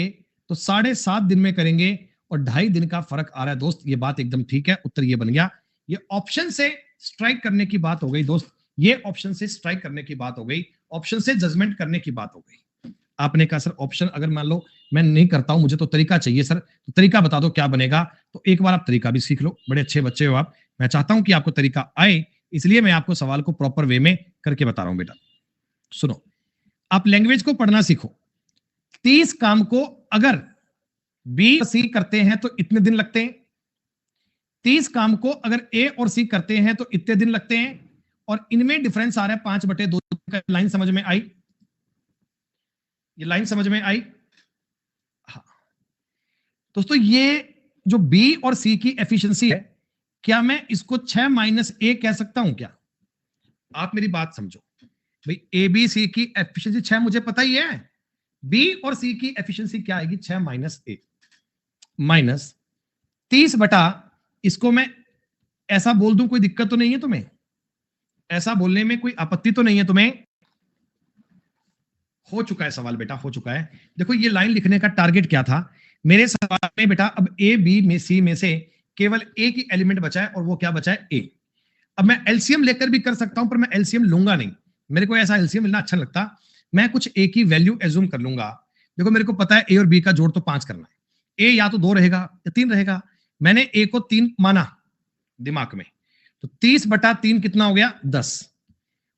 तो 7.5 दिन में करेंगे, और 2.5 दिन का फर्क आ रहा है दोस्त। ये बात एकदम ठीक है, उत्तर ये बन गया। ये ऑप्शन से स्ट्राइक करने की बात हो गई दोस्त, ये ऑप्शन से स्ट्राइक करने की बात हो गई, ऑप्शन से जजमेंट करने की बात हो गई। आपने कहा सर ऑप्शन अगर मान लो मैं नहीं करता हूं, मुझे तो तरीका चाहिए सर, तो तरीका बता दो क्या बनेगा। तो एक बार आप तरीका भी सीख लो, बड़े अच्छे बच्चे हो आप, मैं चाहता हूं कि आपको तरीका आए, इसलिए मैं आपको सवाल को प्रॉपर वे में करके बता रहा हूं। बेटा सुनो, आप लैंग्वेज को पढ़ना सीखो। 30 काम को अगर बी और सी करते हैं तो इतने दिन लगते हैं, 30 काम को अगर ए और सी करते हैं तो इतने दिन लगते हैं, और इनमें डिफरेंस आ रहा है 5/2। लाइन समझ में आई? ये लाइन समझ में आई? हाँ दोस्तों, ये जो बी और सी की एफिशिएंसी है, क्या मैं इसको 6 - a कह सकता हूं क्या? आप मेरी बात समझो भाई, ए बी सी की एफिशिएंसी 6 मुझे पता ही है, बी और सी की एफिशिएंसी क्या आएगी? 6 - a माइनस 30 बटा, इसको मैं ऐसा बोल दूं कोई दिक्कत तो नहीं है तुम्हें? ऐसा बोलने में कोई आपत्ति तो नहीं है तुम्हें? हो चुका है सवाल बेटा, हो चुका है। देखो ये लाइन लिखने का टारगेट क्या था मेरे सवाल में बेटा? अब ए बी में सी में से केवल एक ही एलिमेंट बचा है और वो क्या बचा है? ए। अब मैं एलसीएम लेकर भी कर सकता हूं, पर मैं एलसीएम लूंगा नहीं, मेरे को ऐसा एलसीएम मिलना अच्छा लगता। मैं कुछ ए की वैल्यू एज्यूम कर लूंगा। देखो मेरे को पता है ए और बी का जोड़ तो 5 करना है, ए या तो 2 रहेगा या 3 रहेगा। मैंने ए को 3 माना दिमाग में, तो 30/3 कितना हो गया? 10।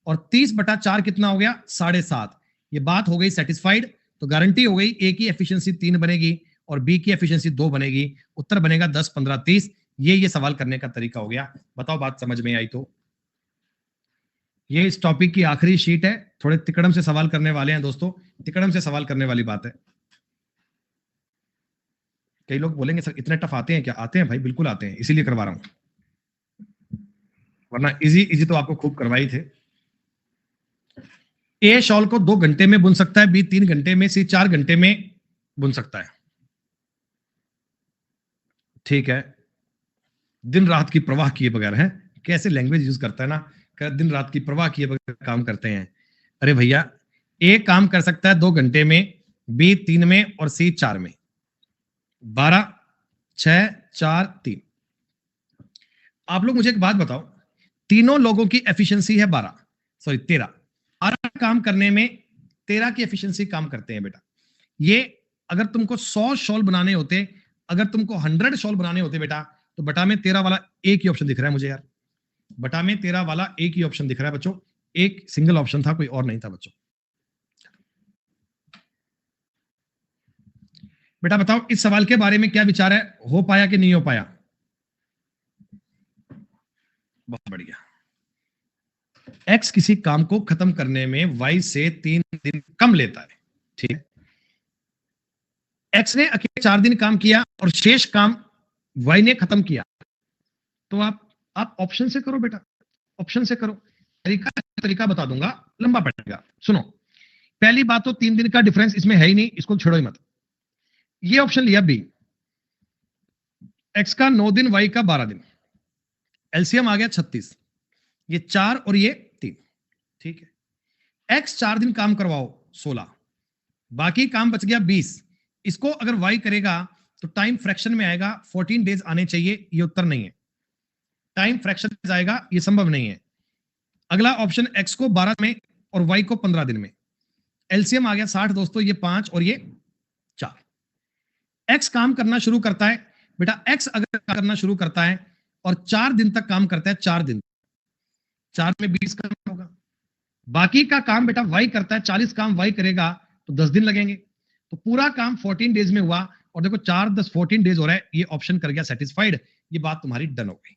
और 30/4 कितना हो गया? 7.5। ये बात हो गई सेटिस्फाइड। तो गारंटी हो गई ए की एफिशिएंसी 3 बनेगी और बी की एफिशिएंसी 2 बनेगी। उत्तर बनेगा 10, 15, 30। ये सवाल करने का तरीका हो गया। बताओ बात समझ में आई तो? ये इस टॉपिक की आखिरी शीट है। थोड़े तिकड़म से सवाल करने वाले हैं दोस्तों, तिकड़म से सवाल करने वाली बात है। कई लोग बोलेंगे सर इतने टफ आते हैं क्या? आते हैं भाई, बिल्कुल आते हैं, इसीलिए करवा रहा हूं, वरना इजी इजी तो आपको खूब करवाई थे। ए शॉल को 2 घंटे में बुन सकता है, बी 3 घंटे में, सी 4 घंटे में बुन सकता है। ठीक है, दिन रात की परवाह किए बगैर है, कैसे लैंग्वेज यूज करता है ना, दिन रात की परवाह किए बगैर काम करते हैं। अरे भैया, ए काम कर सकता है 2 घंटे में, बी 3 में और सी 4 में। 12, 6, 4, 3। आप लोग मुझे एक बात बताओ, तीनों लोगों की एफिशिएंसी है 12, सॉरी 13। 12 काम करने में 13 की एफिशिएंसी काम करते हैं बेटा। ये अगर तुमको 100 शॉल बनाने होते, अगर तुमको 100 शॉल बनाने होते बेटा, तो बटा में 13 वाला एक ही ऑप्शन दिख रहा है मुझे यार। बटा में 13 वाला एक ही ऑप्शन दिख रहा है बच्चों, एक सिंगल ऑप्शन था, कोई और नहीं था बच्चों। बेटा बताओ इस सवाल के बारे में क्या विचार है, हो पाया कि नहीं हो पाया? बहुत बढ़िया। एक्स किसी काम को खत्म करने में वाई से 3 दिन कम लेता है, ठीक है। एक्स ने अकेले 4 दिन काम किया और शेष काम वाई ने खत्म किया। तो आप ऑप्शन से करो बेटा, ऑप्शन से करो। तरीका बता दूंगा, लंबा पड़ेगा, सुनो। पहली बात तो 3 दिन का डिफरेंस इसमें है ही नहीं, इसको छेड़ो ही मत। ये ऑप्शन लिया बी, एक्स का 9 दिन, वाई का 12 दिन, एलसीएम आ गया 36। ये 4 और ये 3, ठीक है। एक्स 4 दिन काम करवाओ 16, बाकी काम बच गया 20। इसको अगर वाई करेगा तो टाइम फ्रैक्शन में आएगा, 14 डेज आने चाहिए, ये उत्तर नहीं है। टाइम फ्रैक्शन आएगा, ये संभव नहीं है। अगला ऑप्शन, एक्स को 12 में और वाई को 15 दिन में। एलसीएम आ गया 60 दोस्तों, ये 5 और ये 4। एक्स काम करना शुरू करता है बेटा, एक्स अगर करना शुरू करता है और 4 दिन तक काम करता है, 4 दिन, 4 में 20 काम होगा। बाकी का काम बेटा वाई करता है, 40 काम वाई करेगा तो 10 दिन लगेंगे। तो पूरा काम 14 डेज में हुआ। और देखो 4, 10, 14 डेज हो रहा है, ये ऑप्शन कर गया सेटिस्फाइड। ये बात तुम्हारी डन हो गई।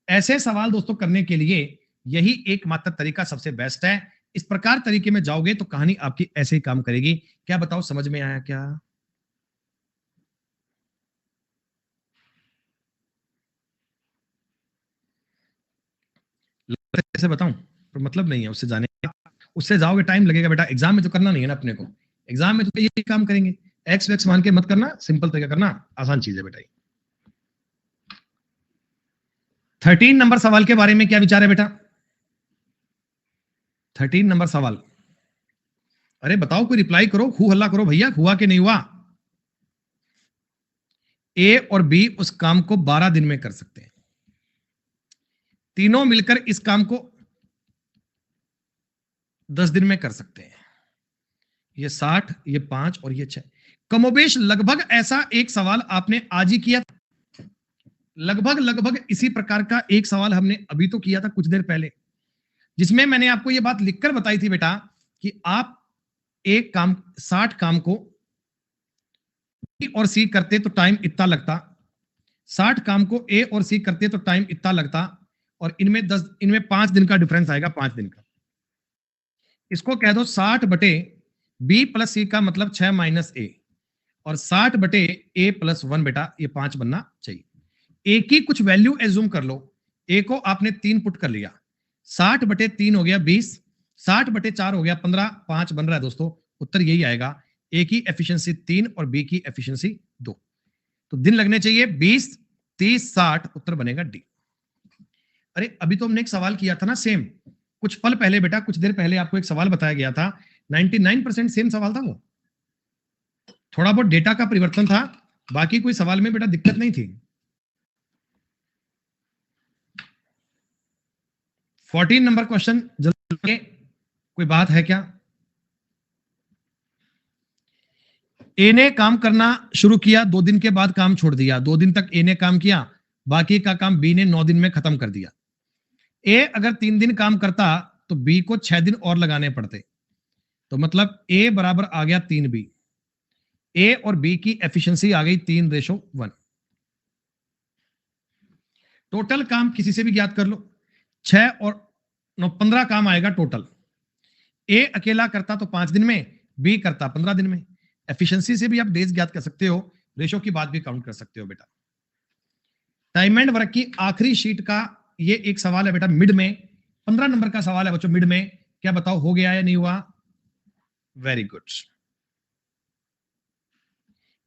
ऐसे सवाल दोस्तों करने के लिए यही एकमात्र तरीका सबसे बेस्ट है। इस प्रकार तरीके में जाओगे तो कहानी आपकी ऐसे ही काम करेगी। क्या बताओ, समझ में आया क्या? कैसे बताऊं, पर मतलब नहीं है उससे जाने का। उससे जाओगे टाइम लगेगा बेटा, एग्जाम में तो करना नहीं है ना अपने को। एग्जाम में तो यही काम करेंगे, एक्स वैक्स मान के मत करना, सिंपल तरीका करना, आसान चीज है बेटा। 13 नंबर सवाल के बारे में क्या विचार है बेटा? 13 नंबर सवाल, अरे बताओ, कोई रिप्लाई करो, हु हल्ला करो भैया, हुआ कि नहीं हुआ? ए और बी उस काम को 12 दिन में कर सकते हैं, तीनों मिलकर इस काम को 10 दिन में कर सकते हैं। ये 60, ये 5 और ये 6। कमोबेश लगभग ऐसा एक सवाल आपने आज ही किया, लगभग इसी प्रकार का एक सवाल हमने अभी तो किया था कुछ देर पहले, जिसमें मैंने आपको ये बात लिखकर बताई थी बेटा कि आप एक काम 60 काम को बी और सी करते तो टाइम इतना लगता, 60 काम को ए और सी करते तो टाइम इतना लगता, और इनमें 5 दिन का डिफरेंस आएगा, 5 दिन का। इसको कह दो 60 बटे बी प्लस सी का मतलब 6 माइनस ए, और 60 बटे ए प्लस 1 बेटा, ये 5 बनना चाहिए। ए की कुछ वैल्यू एज्यूम कर लो, ए को आपने 3 पुट कर लिया, 60 बटे 3 हो गया 20, 60 बटे 4 हो गया 15, 5 बन रहा है दोस्तों। उत्तर यही आएगा, ए की एफिशिएंसी 3 और बी की एफिशिएंसी 2। तो दिन लगने चाहिए 20, 30, 60, उत्तर बनेगा डी। अरे अभी तो हमने एक सवाल किया था ना सेम, कुछ पल पहले बेटा, कुछ देर पहले आपको एक सवाल बताया गया था, 99% सेम सवाल था वो। थोड़ा बहुत डेटा का परिवर्तन था, बाकी कोई सवाल में बेटा दिक्कत नहीं थी। 14 नंबर क्वेश्चन जल्दी, कोई बात है क्या? ए ने काम करना शुरू किया, 2 दिन के बाद काम छोड़ दिया। 2 दिन तक ए ने काम किया, बाकी का काम बी ने 9 दिन में खत्म कर दिया। ए अगर 3 दिन काम करता तो बी को 6 दिन और लगाने पड़ते, तो मतलब ए बराबर आ गया 3B। ए और बी की एफिशिएंसी आ गई 3:1। टोटल काम किसी से भी ज्ञात कर लो, 6 और 9 15 काम आएगा टोटल। ए अकेला करता तो 5 दिन में, बी करता 15 दिन में। एफिशिएंसी से भी आप डेज ज्ञात कर सकते हो, रेशो की बात भी काउंट कर सकते हो बेटा। टाइम एंड वर्क की आखिरी शीट का ये एक सवाल है बेटा, मिड में 15 नंबर का सवाल है बच्चों, मिड में। क्या बताओ हो गया या नहीं हुआ? Very good.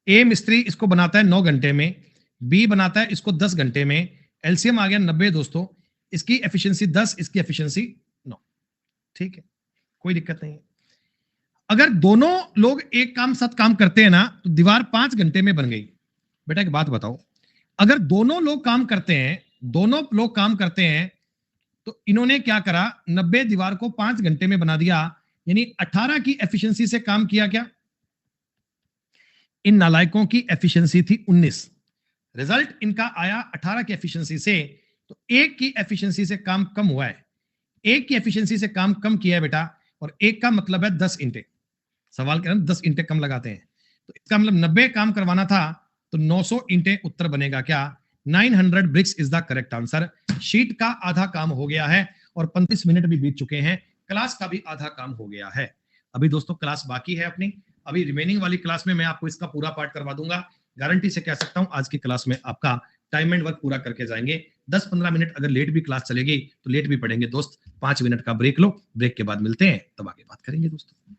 ए मिस्त्री इसको बनाता है 9 घंटे में, बी बनाता है इसको 10 घंटे में। एलसीएम आ गया 90 दोस्तों, इसकी एफिशिएंसी 10, इसकी एफिशिएंसी 9। ठीक है, कोई दिक्कत नहीं है। अगर दोनों लोग एक काम साथ काम करते हैं ना, तो दीवार 5 घंटे में बन गई। बेटा एक बात बताओ, अगर दोनों लोग काम करते हैं, दोनों लोग काम करते हैं, तो इन्होंने क्या करा, 90 दीवार को 5 घंटे में बना दिया, यानी 18 की एफिशिएंसी से काम किया। क्या इन नालायकों की एफिशिएंसी थी 19, रिजल्ट इनका आया 18 की एफिशिएंसी से, तो एक की एफिशिएंसी से काम कम हुआ है। एक की एफिशिएंसी से काम कम किया है बेटा, और एक का मतलब है 10 इंटे। सवाल के अंदर 10 इंटे कम लगाते हैं, तो इसका मतलब 90 काम करवाना था, तो 900 इंटे उत्तर बनेगा क्या? 900 bricks is the correct answer. Sheet का आधा काम हो गया है और 35 मिनट भी बीत चुके हैं, क्लास का भी आधा काम हो गया है। अभी दोस्तों क्लास बाकी है अपनी, अभी रिमेनिंग वाली क्लास में मैं आपको इसका पूरा पार्ट करवा दूंगा। गारंटी से कह सकता हूं आज की क्लास में आपका टाइम एंड वर्क पूरा करके जाएंगे। 10-15 मिनट अगर लेट भी क्लास चलेगी तो लेट भी पढ़ेंगे दोस्त। 5 मिनट का ब्रेक लो, ब्रेक के बाद मिलते हैं, तब आगे बात करेंगे दोस्तों।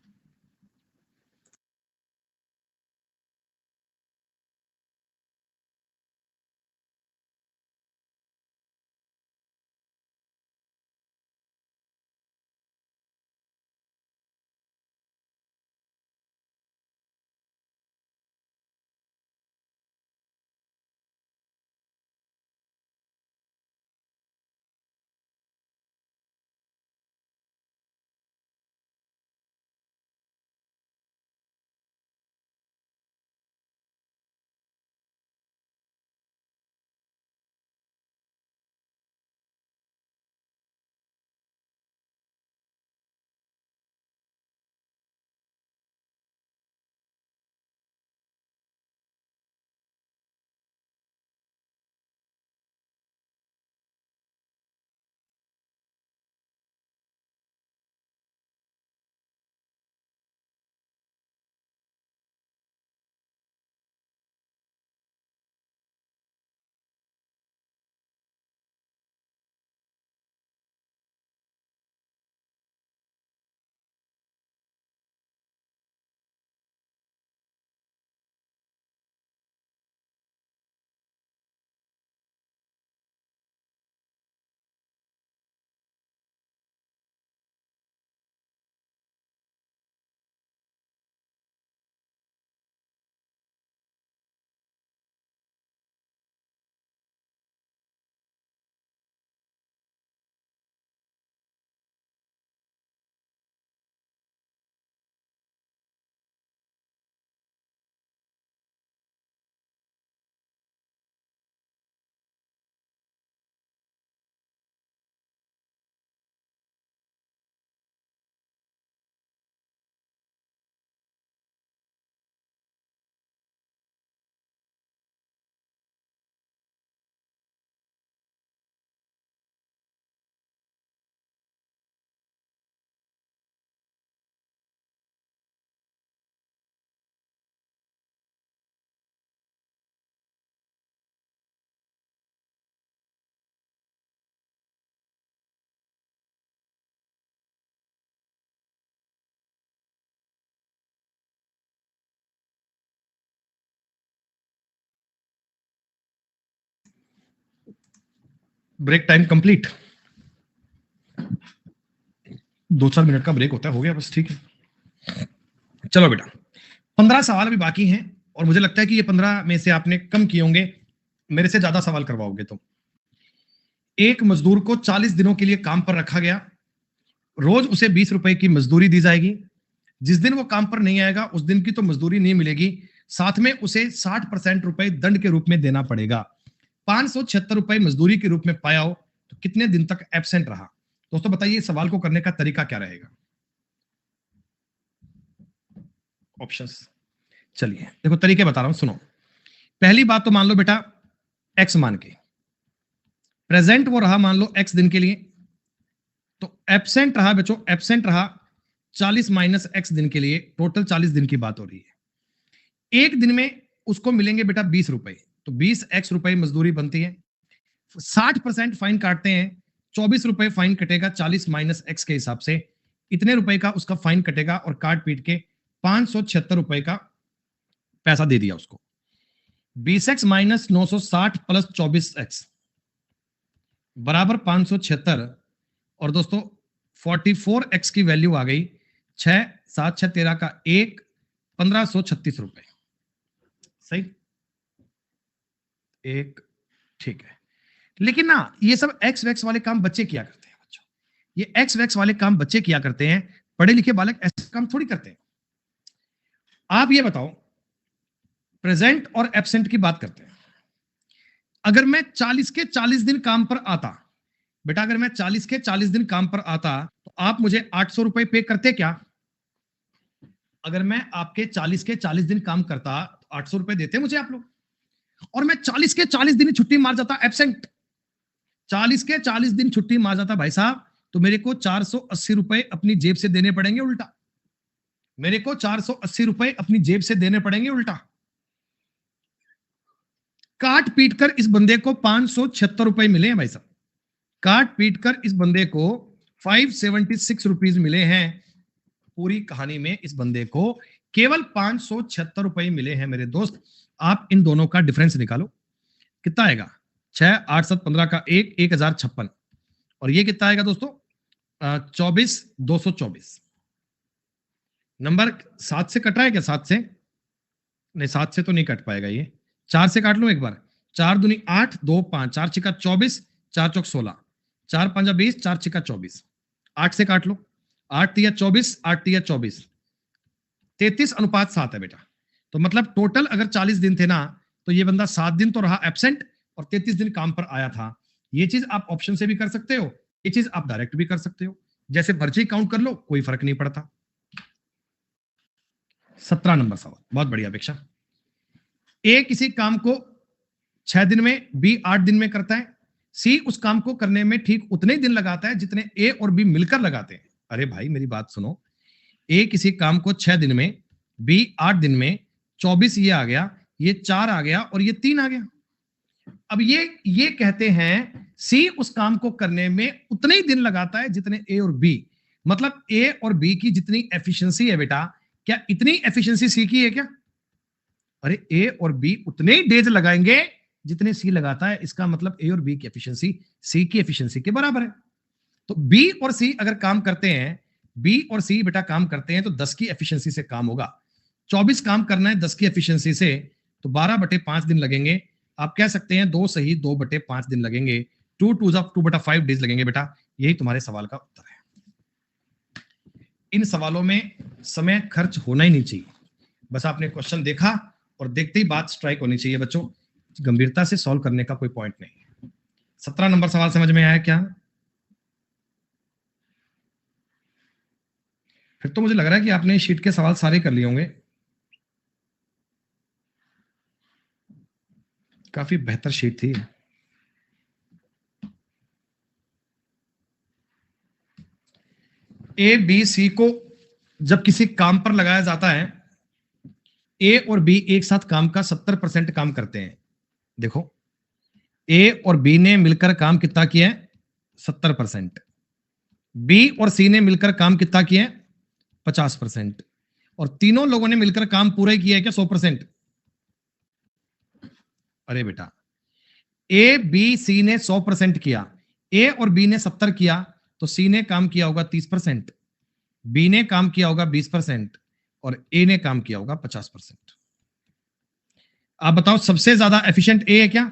Break time complete. 2-4 मिनट का ब्रेक होता है, हो गया बस, ठीक है। चलो बेटा, 15 सवाल अभी बाकी हैं और मुझे लगता है कि ये 15 में से आपने कम किए होंगे, मेरे से ज्यादा सवाल करवाओगे तो। एक मजदूर को 40 दिनों के लिए काम पर रखा गया, रोज उसे 20 रुपए की मजदूरी दी जाएगी। जिस दिन वो काम पर नहीं आएगा उस दिन की तो मजदूरी नहीं मिलेगी, साथ में उसे 60% रुपए दंड के रूप में देना पड़ेगा। 576 रुपए मजदूरी के रूप में पाया हो तो कितने दिन तक एब्सेंट रहा? दोस्तों बताइए सवाल को करने का तरीका क्या रहेगा? ऑप्शंस, चलिए देखो तरीके बता रहा हूं, सुनो। पहली बात तो मान लो बेटा एक्स मान के, प्रेजेंट वो रहा मान लो एक्स दिन के लिए, तो एब्सेंट रहा बच्चों, एब्सेंट रहा 40 माइनस एक्स दिन के लिए, टोटल 40 दिन की बात हो रही है। एक दिन में उसको मिलेंगे बेटा 20 रुपए, तो 20 एक्स रुपए मजदूरी बनती है। 60% फाइन काटते हैं, 24 रुपए फाइन कटेगा 40 माइनस एक्स के हिसाब से, इतने रुपए का उसका फाइन कटेगा और काट पीट के 576 रुपए का पैसा दे दिया उसको। 20x माइनस 960 प्लस 24x बराबर 576, और दोस्तों 44x की वैल्यू आ गई 6 7 6 13 का 1, 1536 रुपए। सही, एक, ठीक है। लेकिन ना ये सब एक्स वैक्स वाले काम बच्चे किया करते हैं बच्चों, ये एक्स वैक्स वाले काम बच्चे किया करते हैं, पढ़े लिखे बालक ऐसे काम थोड़ी करते हैं। आप ये बताओ, प्रेजेंट और एब्सेंट की बात करते हैं। अगर मैं 40 के 40 दिन काम पर आता बेटा, अगर मैं 40 के 40 दिन काम पर आता तो आप मुझे 800 रुपए पे करते क्या? अगर मैं आपके 40 के 40 दिन काम करता तो 800 रुपए देते मुझे आप लोग, और मैं 40 के 40 दिन छुट्टी मार जाता एब्सेंट, 40 के 40 दिन छुट्टी मार जाता भाई साहब, तो मेरे को 480 रुपए अपनी जेब से देने पड़ेंगे उल्टा, मेरे को 480 रुपए अपनी जेब से देने पड़ेंगे उल्टा। काट पीट कर इस बंदे को 576 रुपए मिले हैं भाई साहब, काट पीट कर इस बंदे को 576 रुपीज मिले हैं। पूरी कहानी में इस बंदे को केवल 576 रुपए मिले हैं मेरे दोस्त। आप इन दोनों का डिफरेंस निकालो, कितना आएगा? 6 8 7 15 का 1, 1056, और ये कितना आएगा दोस्तों? 24 224। नंबर 7 से कट रहा है क्या? 7 से नहीं, 7 से तो नहीं कट पाएगा ये, 4 से काट लो एक बार। 4 दूनी 8, 2 5, 4 छिका 24, 4 चौक 16, 4 5 20, 4 छिका 24। 8 से काट लो, 8 तिया 24, 8 तिया 24, 33:7 है बेटा। तो मतलब टोटल अगर 40 दिन थे ना, तो ये बंदा 7 दिन तो रहा एब्सेंट और 33 दिन काम पर आया था। ये चीज आप ऑप्शन से भी कर सकते हो, ये चीज आप डायरेक्ट भी कर सकते हो, जैसे मर्जी काउंट कर लो, कोई फर्क नहीं पड़ता। 17 नंबर सवाल, बहुत बढ़िया अपेक्षा। ए किसी काम को 6 दिन में, बी 8 दिन में करता है, सी उस काम को करने में ठीक उतने ही दिन लगाता है जितने ए और बी मिलकर लगाते हैं। अरे भाई मेरी बात सुनो, ए किसी काम को 6 दिन में, बी 8 दिन में, 24 ये आ गया, ये 4 आ गया और ये 3 आ गया। अब ये कहते हैं सी उस काम को करने में उतने ही दिन लगाता है जितने ए और बी, मतलब ए और बी की जितनी एफिशिएंसी है बेटा, क्या इतनी एफिशिएंसी सी की है क्या? अरे ए और बी उतने ही डेज लगाएंगे जितने सी लगाता है, इसका मतलब ए और बी की एफिशिएंसी सी की एफिशिएंसी के बराबर है। तो बी और सी अगर काम करते हैं, बी और सी बेटा काम करते हैं, तो 10 की एफिशिएंसी से काम होगा। 24 काम करना है 10 की एफिशिएंसी से, तो 12/5 दिन लगेंगे। आप कह सकते हैं 2 सही 2/5 दिन लगेंगे, 2/5 डेज लगेंगे बेटा। यही तुम्हारे सवाल का उत्तर है। इन सवालों में समय खर्च होना ही नहीं चाहिए, बस आपने क्वेश्चन देखा और देखते ही बात स्ट्राइक होनी चाहिए बच्चों, गंभीरता से सॉल्व करने का कोई पॉइंट नहीं है। 17 नंबर सवाल समझ में आया क्या? फिर तो मुझे लग रहा है कि आपने शीट के सवाल सारे कर लिए होंगे। काफी बेहतर शीट थी। ए बी सी को जब किसी काम पर लगाया जाता है, ए और बी एक साथ काम का 70% काम करते हैं। देखो ए और बी ने मिलकर काम कितना किया है? 70%। बी और सी ने मिलकर काम कितना किया है? 50%। और तीनों लोगों ने मिलकर काम पूरा ही किया है क्या? 100%। अरे बेटा ए बी सी ने 100% किया, ए और बी ने 70 किया, तो सी ने काम किया होगा 30%, बी ने काम किया होगा 20% और ए ने काम किया होगा 50%। आप बताओ सबसे ज्यादा एफिशिएंट ए है क्या?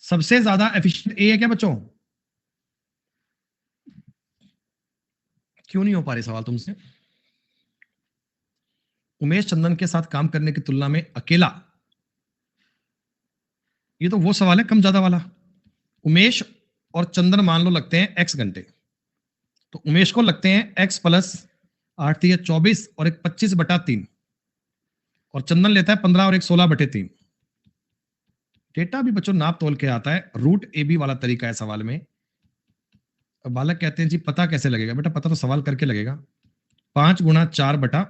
सबसे ज्यादा एफिशिएंट ए है क्या बच्चों? क्यों नहीं हो पा रहे सवाल तुमसे? उमेश चंदन के साथ काम करने की तुलना में अकेला, ये तो वो सवाल है कम ज्यादा वाला। उमेश और चंदन मान लो लगते हैं x घंटे, तो उमेश को लगते हैं x प्लस 8 या 24 और एक 25/3, और चंदन लेता है 15 और एक 16/3। डेटा भी बच्चों नाप तोल के आता है, रूट ए बी वाला तरीका है सवाल में। अब बालक कहते हैं जी पता कैसे लगेगा? बेटा पता तो सवाल करके लगेगा। 5 गुणा 4/3,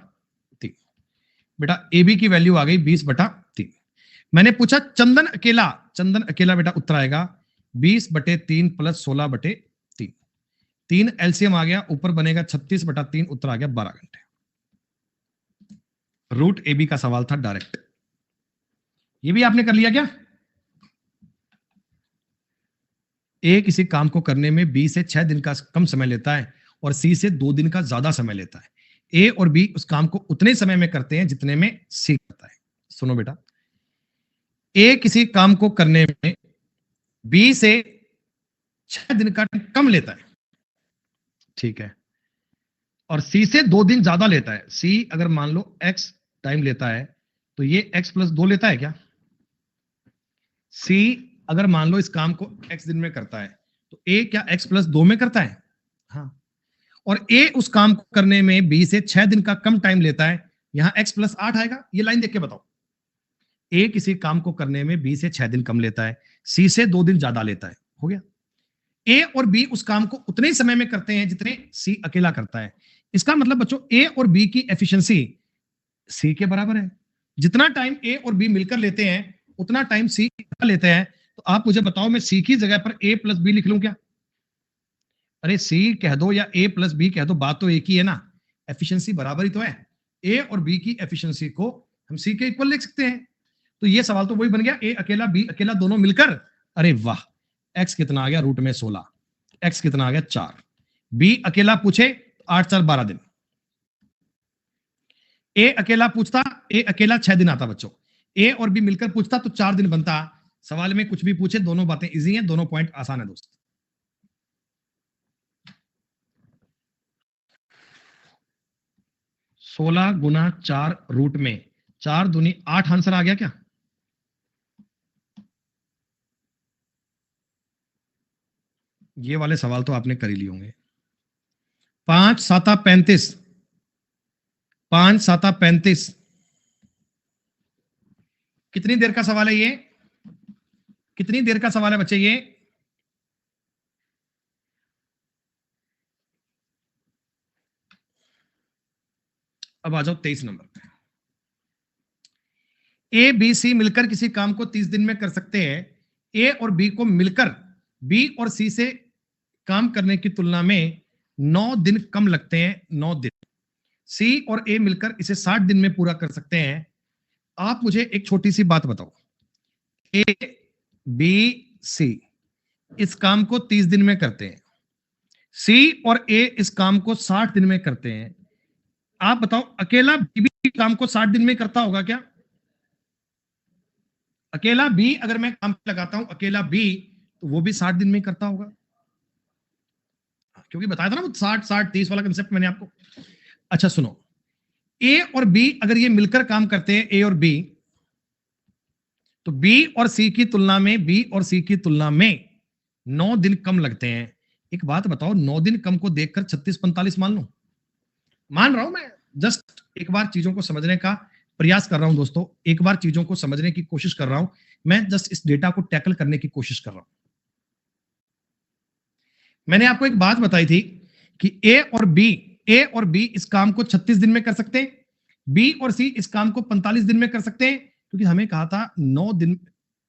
बेटा ए बी की वैल्यू आ गई 20/3। मैंने पूछा चंदन अकेला, चंदन अकेला बेटा उत्तर आएगा 20/3 प्लस 16/3। 3 एलसीएम आ गया, ऊपर बनेगा 36/3, उत्तर आ गया 12 घंटे। रूट ए बी का सवाल था डायरेक्ट। ये भी आपने कर लिया क्या? ए किसी काम को करने में बी से 6 दिन का कम समय लेता है और सी से 2 दिन का ज्यादा समय लेता है। ए और बी उस काम को उतने समय में करते हैं जितने में सी करता है। सुनो बेटा, ए किसी काम को करने में बी से 6 दिन का कम लेता है, ठीक है, और सी से 2 दिन ज्यादा लेता है। सी अगर मान लो एक्स टाइम लेता है तो ये एक्स प्लस 2 लेता है क्या? सी अगर मान लो इस काम को एक्स दिन में करता है तो ए क्या एक्स प्लस 2 में करता है? हाँ। और ए उस काम को करने में बी से 6 दिन का कम टाइम लेता है, यहां एक्स प्लस 8 आएगा। ये लाइन देख के बताओ, ए किसी काम को करने में बी से 6 दिन कम लेता है, सी से 2 दिन ज्यादा लेता है, हो गया। ए और बी उस काम को उतने ही समय में करते हैं जितने सी अकेला करता है। इसका मतलब बच्चों ए और बी की एफिशिएंसी सी के बराबर है। जितना टाइम ए और बी मिलकर लेते हैं उतना टाइम सी लेते हैं। तो आप मुझे बताओ मैं सी की जगह पर ए प्लस बी लिख लूं क्या? अरे सी कह दो या ए प्लस बी कह दो, बात तो एक ही है ना, एफिशिएंसी बराबर ही तो है। ए और बी की एफिशिएंसी को हम सी के इक्वल लिख सकते हैं। तो ये सवाल तो वही बन गया, ए अकेला बी अकेला दोनों मिलकर। अरे वाह, एक्स कितना आ गया रूट में 16, एक्स कितना आ गया 4। बी अकेला पूछे 8 4 12 दिन, ए अकेला पूछता, ए अकेला 6 दिन आता बच्चों, ए और बी मिलकर पूछता तो 4 दिन बनता। सवाल में कुछ भी पूछे, दोनों बातें इजी हैं, दोनों पॉइंट आसान है दोस्त। सोलह गुना 4 रूट में 4 दूनी 8 आंसर आ गया क्या? ये वाले सवाल तो आपने कर ही लिए होंगे। 5 7 35, 5 7 35, कितनी देर का सवाल है ये? कितनी देर का सवाल है बच्चे ये? अब आ जाओ 23 नंबर पे। ए बी सी मिलकर किसी काम को 30 दिन में कर सकते हैं। ए और बी को मिलकर बी और सी से काम करने की तुलना में 9 दिन कम लगते हैं, 9 दिन। सी और ए मिलकर इसे 60 दिन में पूरा कर सकते हैं। आप मुझे एक छोटी सी बात बताओ, ए बी सी इस काम को 30 दिन में करते हैं, सी और ए इस काम को 60 दिन में करते हैं। आप बताओ अकेला बी भी काम को 60 दिन में करता होगा क्या? अकेला बी अगर मैं काम पे लगाता हूं, अकेला बी, तो वो भी 60 दिन में करता होगा, क्योंकि बताया था ना वो 60 60 30 वाला कंसेप्ट मैंने आपको। अच्छा सुनो, ए और बी अगर ये मिलकर काम करते हैं, ए और बी, तो बी और सी की तुलना में, बी और सी की तुलना में 9 दिन कम लगते हैं। एक बात बताओ, 9 दिन कम को देखकर 36 45 मान लो? मान रहा हूं मैं, जस्ट एक बार चीजों को समझने का प्रयास कर रहा हूं दोस्तों, एक बार चीजों को समझने की कोशिश कर रहा हूं मैं, जस्ट इस डेटा को टैकल करने की कोशिश कर रहा हूं। मैंने आपको एक बात बताई थी कि ए और बी इस काम को 36 दिन में कर सकते हैं, बी और सी इस काम को 45 दिन में कर सकते हैं, क्योंकि हमें कहा था 9 दिन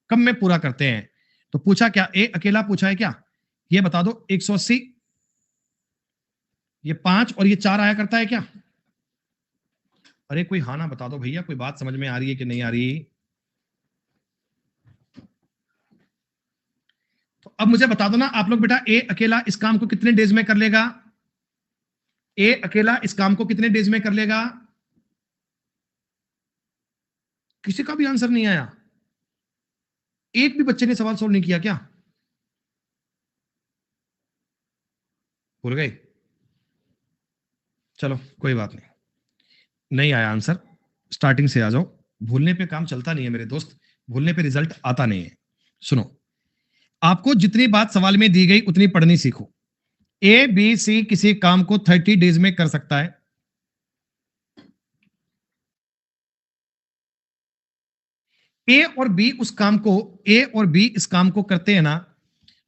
कम में पूरा करते हैं। तो पूछा क्या, ए अकेला पूछा है क्या? ये बता दो 180, ये 5 और ये 4 आया करता है क्या? अरे कोई हाँ ना बता दो भैया, कोई बात समझ में आ रही है कि नहीं आ रही? अब मुझे बता दो ना आप लोग बेटा, ए अकेला इस काम को कितने डेज में कर लेगा? ए अकेला इस काम को कितने डेज में कर लेगा? किसी का भी आंसर नहीं आया। एक भी बच्चे ने सवाल सोल्व नहीं किया क्या? भूल गए? चलो कोई बात नहीं, नहीं आया आंसर, स्टार्टिंग से आ जाओ। भूलने पे काम चलता नहीं है मेरे दोस्त, भूलने पे रिजल्ट आता नहीं है। सुनो, आपको जितनी बात सवाल में दी गई उतनी पढ़नी सीखो। ए बी सी किसी काम को 30 डेज में कर सकता है। ए और बी उस काम को, ए और बी इस काम को करते हैं ना,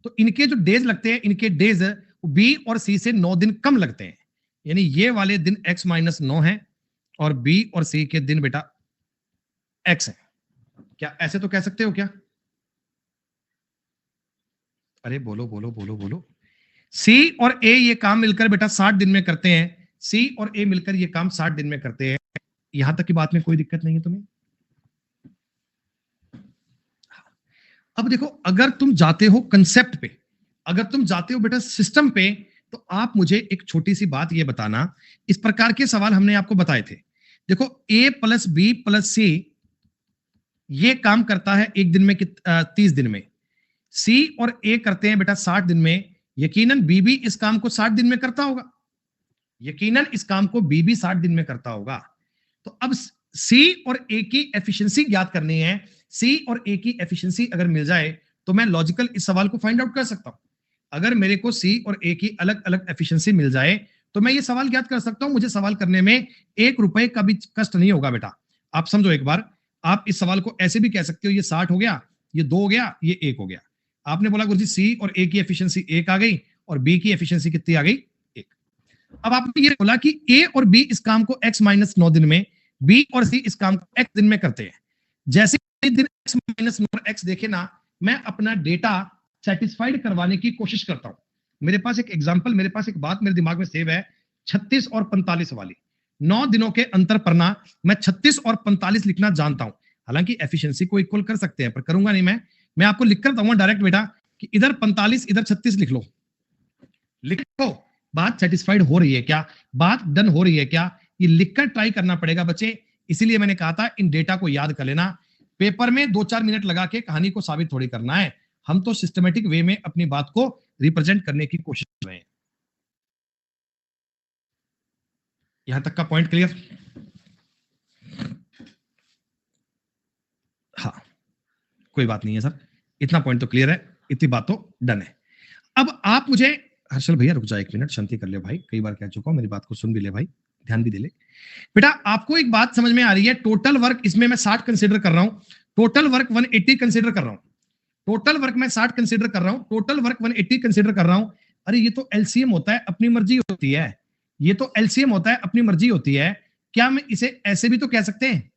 तो इनके जो डेज लगते हैं, इनके डेज बी और सी से 9 दिन कम लगते हैं। यानी ये वाले दिन x माइनस 9 है और बी और सी के दिन बेटा x है। क्या ऐसे तो कह सकते हो क्या? अरे बोलो बोलो बोलो बोलो। सी और ए ये काम मिलकर बेटा 60 दिन में करते हैं। सी और ए मिलकर ये काम 60 दिन में करते हैं। यहां तक की बात में कोई दिक्कत नहीं है तुम्हें? अब देखो, अगर तुम जाते हो कंसेप्ट पे, अगर तुम जाते हो बेटा सिस्टम पे, तो आप मुझे एक छोटी सी बात ये बताना। इस प्रकार के सवाल हमने आपको बताए थे। देखो, ए प्लस बी प्लस सी ये काम करता है एक दिन में 30 दिन में। सी और ए करते हैं बेटा 60 दिन में। यकीनन बी भी इस काम को 60 दिन में करता होगा। यकीनन इस काम को बी भी 60 दिन में करता होगा। तो अब सी और ए की एफिशिएंसी ज्ञात करनी है। सी और ए की एफिशिएंसी अगर मिल जाए तो मैं लॉजिकल इस सवाल को फाइंड आउट कर सकता हूं। अगर मेरे को सी और ए की अलग अलग एफिशिएंसी मिल जाए तो मैं ये सवाल ज्ञात कर सकता हूं। मुझे सवाल करने में 1 रुपए का भी कष्ट नहीं होगा बेटा। आप समझो एक बार, आप इस सवाल को ऐसे भी कह सकते हो, ये 60 हो गया, ये 2 हो गया, ये 1 हो गया। आपने बोला गुरुजी सी और ए की एफिशिएंसी 1 आ गई और बी की एफिशिएंसी कितनी आ गई? 1। अब आपने ये बोला कि ए और बी इस काम को x माइनस 9 दिन में, बी और सी इस काम को x दिन में करते हैं। जैसे दिन x माइनस 9 x देखे ना, मैं अपना डेटा सेटिस्फाइड करवाने की कोशिश करता हूं। मेरे पास एक एग्जांपल, मेरे पास एक बात मेरे दिमाग में सेव है, 36 और 45 वाली। 9 दिनों के अंतर पर ना मैं 36 और 45 लिखना जानता हूं। हालांकि एफिशिएंसी को इक्वल कर सकते हैं, पर करूंगा नहीं मैं आपको लिखकर बताऊंगा डायरेक्ट बेटा कि इधर 45 इधर 36 लिख लो। लिखो, बात सेटिस्फाइड हो रही है क्या, बात डन हो रही है क्या, ये लिखकर ट्राई करना पड़ेगा बच्चे। इसीलिए मैंने कहा था इन डेटा को याद कर लेना। पेपर में 2-4 मिनट लगा के कहानी को साबित थोड़ी करना है। हम तो सिस्टमेटिक वे में अपनी बात को रिप्रेजेंट करने की कोशिश कर रहे हैं। यहां तक का पॉइंट क्लियर? हाँ, कोई बात नहीं है सर, इतना पॉइंट तो क्लियर है, इतनी बात तो डन है। अब आप मुझे, हर्षल भैया रुक जा 1 मिनट, शांति कर ले भाई, कई बार कह चुका हूं, मेरी बात को सुन भी ले भाई, ध्यान भी दे ले बेटा। आपको एक बात समझ में आ रही है, टोटल वर्क इसमें मैं 60 कंसीडर कर रहा हूं, टोटल वर्क 180 कंसीडर कर रहा हूं, टोटल वर्क मैं 60 कंसीडर कर रहा हूं, टोटल वर्क 180 कंसीडर कर रहा हूं। अरे ये तो एलसीएम होता है, अपनी मर्जी होती है। ये तो एलसीएम होता है, अपनी मर्जी होती है। क्या मैं इसे ऐसे भी तो कह सकते हैं?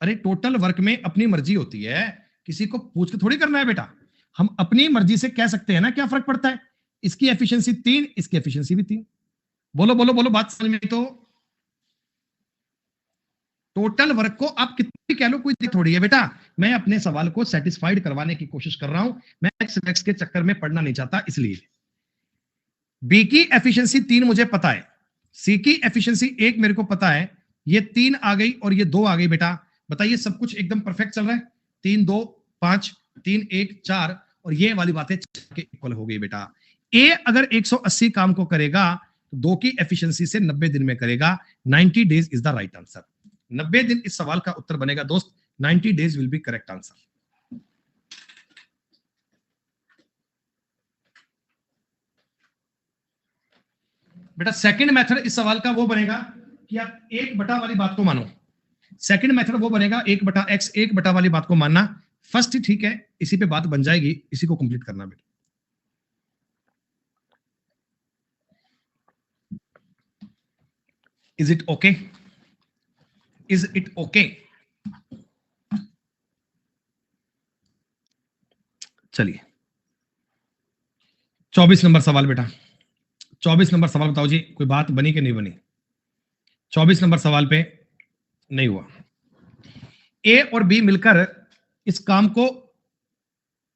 अरे टोटल वर्क में अपनी मर्जी होती है, किसी को पूछ के थोड़ी करना है बेटा। हम अपनी मर्जी से कह सकते हैं ना, क्या फर्क पड़ता है? इसकी एफिशिएंसी 3, इसकी एफिशिएंसी भी 3। बोलो बोलो बोलो, बात समझ में? तो टोटल वर्क को आप कितनी कह लो, कोई दिक्कत थोड़ी है बेटा। मैं अपने सवाल को सेटिस्फाइड करवाने की कोशिश कर रहा हूं, मैं एक्स के चक्कर में पढ़ना नहीं चाहता। इसलिए बी की एफिशिएंसी 3 मुझे पता है, सी की एफिशिएंसी 1 मेरे को पता है, ये 3 आ गई और ये 2 आ गई बेटा। बताइए सब कुछ एकदम परफेक्ट चल रहा है? 3 2 5, 3 1 4 और ये वाली बातें के इक्वल हो गई बेटा। ए अगर 180 काम को करेगा तो 2 की एफिशिएंसी से 90 दिन में करेगा। 90 days is the right answer. 90 दिन इस सवाल का उत्तर बनेगा दोस्त। 90 days will be correct answer. बेटा सेकंड मेथड इस सवाल का वो बनेगा कि आप 1 बटा वाली बात को मानो। सेकंड मेथड वो बनेगा 1/x 1 बटा वाली बात को मानना। फर्स्ट ही ठीक है, इसी पे बात बन जाएगी, इसी को कंप्लीट करना बेटा। Is it okay? Is it okay? चलिए 24 नंबर सवाल बेटा। 24 नंबर सवाल बताओ जी, कोई बात बनी कि नहीं बनी? 24 नंबर सवाल पे नहीं हुआ। ए और बी मिलकर इस काम को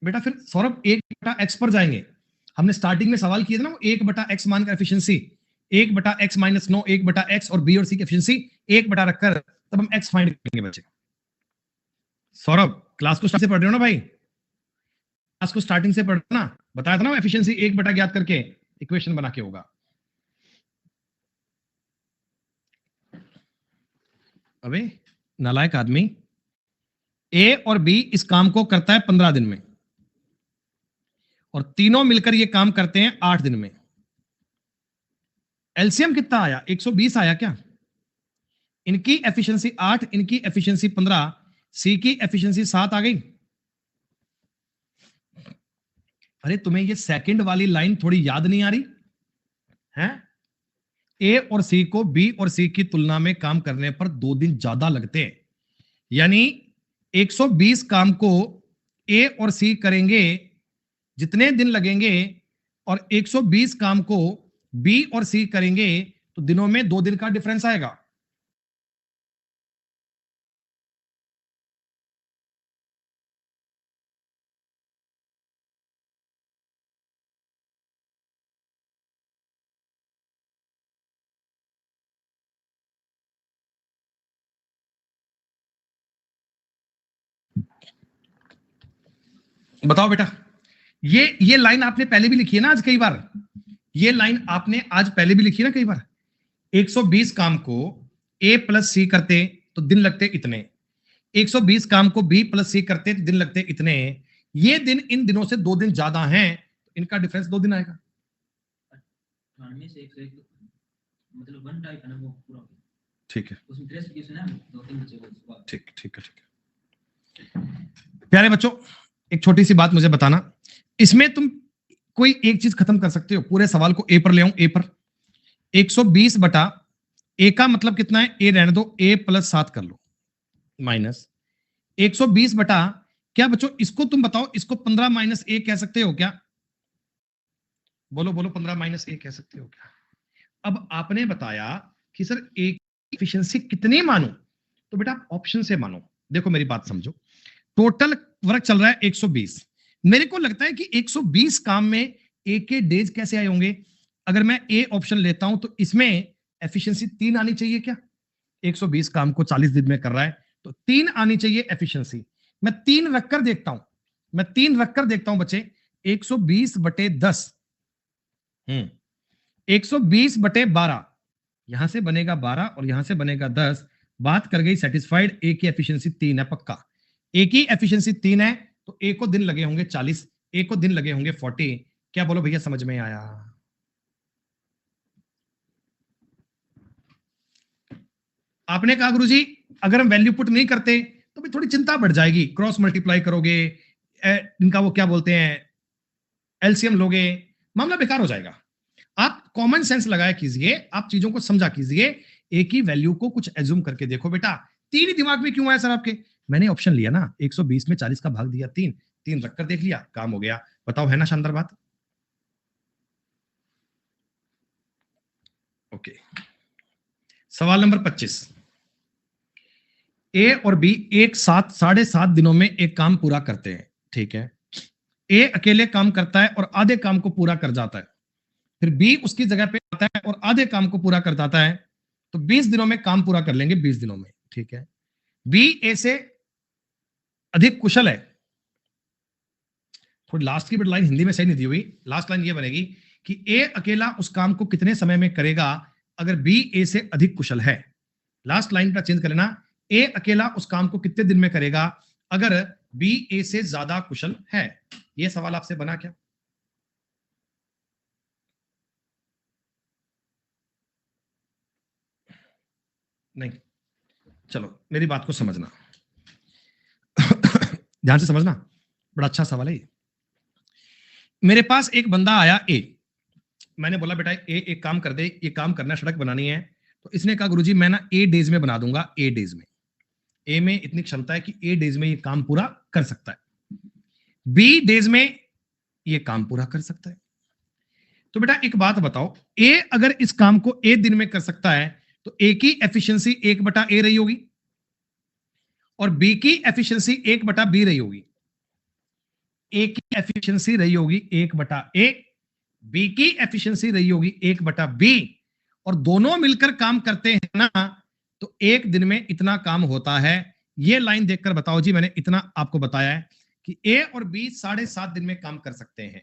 बेटा फिर सौरभ 1/x पर जाएंगे। हमने स्टार्टिंग में सवाल किया था ना, वो 1/x मान का एफिशिएंसी 1/x - 9 1/x और बी और सी की एफिशिएंसी 1 रखकर तब हम x फाइंड करेंगे बच्चे। सौरभ क्लास को स्टार्ट से पढ़ रहे हो ना भाई, क्लास को स्टार्टिंग से पढ़ रहे हो ना, बताया था ना एफिशिएंसी 1 ज्ञात करके इक्वेशन बना के होगा। अबे नालायक आदमी, ए और बी इस काम को करता है 15 दिन में और तीनों मिलकर ये काम करते हैं 8 दिन में। एलसीएम कितना आया? 120 आया क्या? इनकी एफिशिएंसी 8, इनकी एफिशिएंसी 15, सी की एफिशिएंसी 7 आ गई। अरे तुम्हें ये सेकंड वाली लाइन थोड़ी याद नहीं आ रही है? ए और सी को बी और सी की तुलना में काम करने पर 2 दिन ज्यादा लगते हैं, यानी 120 काम को ए और सी करेंगे जितने दिन लगेंगे और 120 काम को बी और सी करेंगे तो दिनों में 2 दिन का डिफरेंस आएगा। बताओ बेटा, ये लाइन आपने पहले भी लिखी है ना आज कई बार, ये लाइन आपने आज पहले भी लिखी है ना कई बार। 120 काम को ए प्लस सी करते तो दिन लगते इतने, 120 काम को बी प्लस सी करते तो दिन लगते इतने, ये दिन इन दिनों से 2 दिन ज्यादा हैं, इनका डिफरेंस 2 दिन आएगा। मतलब वन टाइप है ना वो पूरा। ठीक है, उसमें क्लासिफिकेशन है, 2-3 बचे वो। ठीक ठीक है, ठीक है। प्यारे बच्चों, एक छोटी सी बात मुझे बताना, इसमें तुम कोई एक चीज खत्म कर सकते हो, पूरे सवाल को ए पर ले आऊं, ए पर 120 बटा ए का मतलब कितना है, ए रहने दो, ए प्लस 7 कर लो माइनस 120 बटा, क्या बच्चों इसको तुम बताओ, इसको 15 माइनस ए कह सकते हो क्या? बोलो बोलो, 15 माइनस ए कह सकते हो क्या? अब आपने बताया कि सर ए की एफिशिएंसी कितनी मानो, तो बेटा ऑप्शन से मानो। देखो मेरी बात समझो, टोटल वर्क चल रहा है 120, मेरे को लगता है कि 120 काम में ए के डेज कैसे आए होंगे? अगर मैं ए ऑप्शन लेता हूं तो इसमें एफिशिएंसी 3 आनी चाहिए क्या? 120 काम को 40 दिन में कर रहा है तो 3 आनी चाहिए एफिशिएंसी। मैं 3 रखकर देखता हूं, मैं 3 रखकर देखता हूं बच्चे, 120 बटे 10, 120 बटे 12, यहां से बनेगा 12 और यहां से बनेगा 10, बात कर गई सेटिस्फाइड। ए की एफिशिएंसी 3 है पक्का, ए की एफिशिएंसी 3 है तो ए को दिन लगे होंगे 40, ए को दिन लगे होंगे 40। क्या बोलो भैया, समझ में आया? आपने कहा गुरुजी अगर हम वैल्यू पुट नहीं करते तो भी थोड़ी चिंता बढ़ जाएगी, क्रॉस मल्टीप्लाई करोगे, इनका वो क्या बोलते हैं एलसीएम लोगे, मामला बेकार हो जाएगा। आप कॉमन सेंस लगाया कीजिए, आप चीजों को समझा कीजिए, ए की वैल्यू को कुछ एज्यूम करके देखो। बेटा 3 ही दिमाग में क्यों आया सर आपके? मैंने ऑप्शन लिया ना, 120 में 40 का भाग दिया 3, 3 रखकर देख लिया, काम हो गया। बताओ, है ना शानदार बात? ओके, सवाल नंबर 25, ए और बी एक साथ 7.5 दिनों में एक काम पूरा करते हैं, ठीक है। ए अकेले काम करता है और आधे काम को पूरा कर जाता है, फिर बी उसकी जगह पे आता है और आधे काम को पूरा कर जाता है, तो 20 दिनों में काम पूरा कर लेंगे, 20 दिनों में, ठीक है। बी ए से अधिक कुशल है, थोड़ी लास्ट की बट लाइन हिंदी में सही नहीं दी हुई, लास्ट लाइन ये बनेगी कि ए अकेला उस काम को कितने समय में करेगा अगर बी ए से अधिक कुशल है। लास्ट लाइन का चेंज कर लेना, ए अकेला उस काम को कितने दिन में करेगा अगर बी ए से ज्यादा कुशल है। यह सवाल आपसे बना क्या? नहीं, चलो मेरी बात को समझना ध्यान से समझना, बड़ा अच्छा सवाल है ये। मेरे पास एक बंदा आया ए, मैंने बोला बेटा ए एक काम कर दे, ये काम करना, सड़क बनानी है, तो इसने कहा गुरुजी मैं ना ए डेज में बना दूंगा, ए डेज में, ए में इतनी क्षमता है कि ए डेज में ये काम पूरा कर सकता है, बी डेज में ये काम पूरा कर सकता है। तो बेटा एक बात बताओ, ए अगर इस काम को ए दिन में कर सकता है तो ए की एफिशिएंसी 1/a रही होगी और बी की एफिशिएंसी 1/b रही होगी। ए की एफिशिएंसी रही होगी 1/a, बी की एफिशिएंसी रही होगी 1/b, और दोनों मिलकर काम करते हैं ना, तो एक दिन में इतना काम होता है। ये लाइन देखकर बताओ जी, मैंने इतना आपको बताया है कि ए और बी 7.5 दिन में काम कर सकते हैं।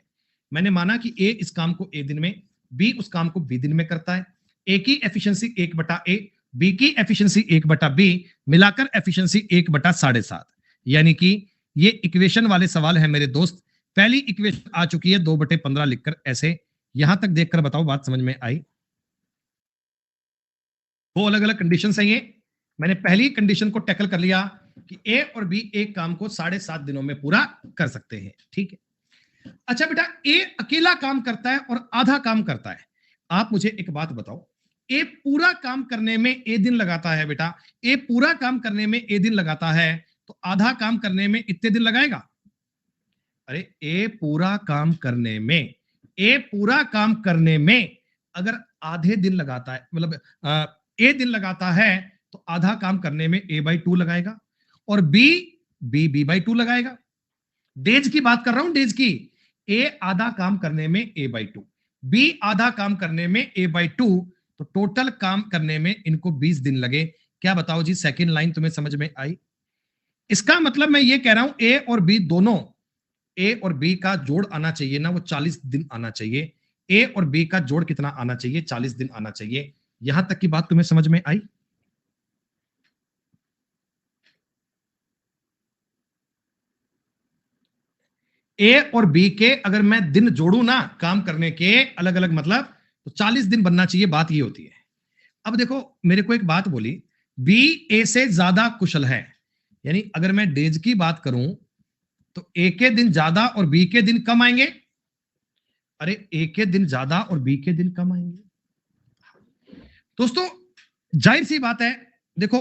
मैंने माना कि ए इस काम को ए दिन में, बी उस काम को बी दिन में करता है। ए की एफिशिएंसी 1/a, बी की एफिशिएंसी 1/b, मिलाकर एफिशिएंसी 1/7.5। यानी कि ये इक्वेशन वाले सवाल है मेरे दोस्त। पहली इक्वेशन आ चुकी है 2/15 लिखकर ऐसे। यहां तक देखकर बताओ बात समझ में आई? दो अलग अलग कंडीशन है ये। मैंने पहली कंडीशन को टैकल कर लिया कि ए और बी एक काम को 7.5 दिनों में पूरा कर सकते हैं। ठीक है। अच्छा बेटा, ए अकेला काम करता है और आधा काम करता है। आप मुझे एक बात बताओ, ए पूरा काम करने में ए दिन लगाता है बेटा, ए पूरा काम करने में ए दिन लगाता है, तो आधा काम करने में इतने दिन लगाएगा? अरे ए पूरा काम करने में, ए पूरा काम करने में अगर आधे दिन लगाता है, मतलब ए दिन लगाता है, तो आधा काम करने में a/2 लगाएगा, और b/2 लगाएगा। डेज की बात कर रहा हूं, डेज की। ए आधा काम करने में a/2, बी आधा काम करने में a/2, तो टोटल काम करने में इनको 20 दिन लगे। क्या बताओ जी, सेकंड लाइन तुम्हें समझ में आई? इसका मतलब मैं ये कह रहा हूं, ए और बी दोनों, ए और बी का जोड़ आना चाहिए ना, वो 40 दिन आना चाहिए। ए और बी का जोड़ कितना आना चाहिए? 40 दिन आना चाहिए। यहां तक की बात तुम्हें समझ में आई? ए और बी के अगर मैं दिन जोड़ू ना काम करने के अलग अलग, मतलब तो 40 दिन बनना चाहिए। बात ये होती है। अब देखो, मेरे को एक बात बोली, बी ए से ज्यादा कुशल है, यानी अगर मैं डेज की बात करूं तो ए के दिन ज्यादा और बी के दिन कम आएंगे। अरे ए के दिन ज्यादा और बी के दिन कम आएंगे। दोस्तों जाहिर सी बात है, देखो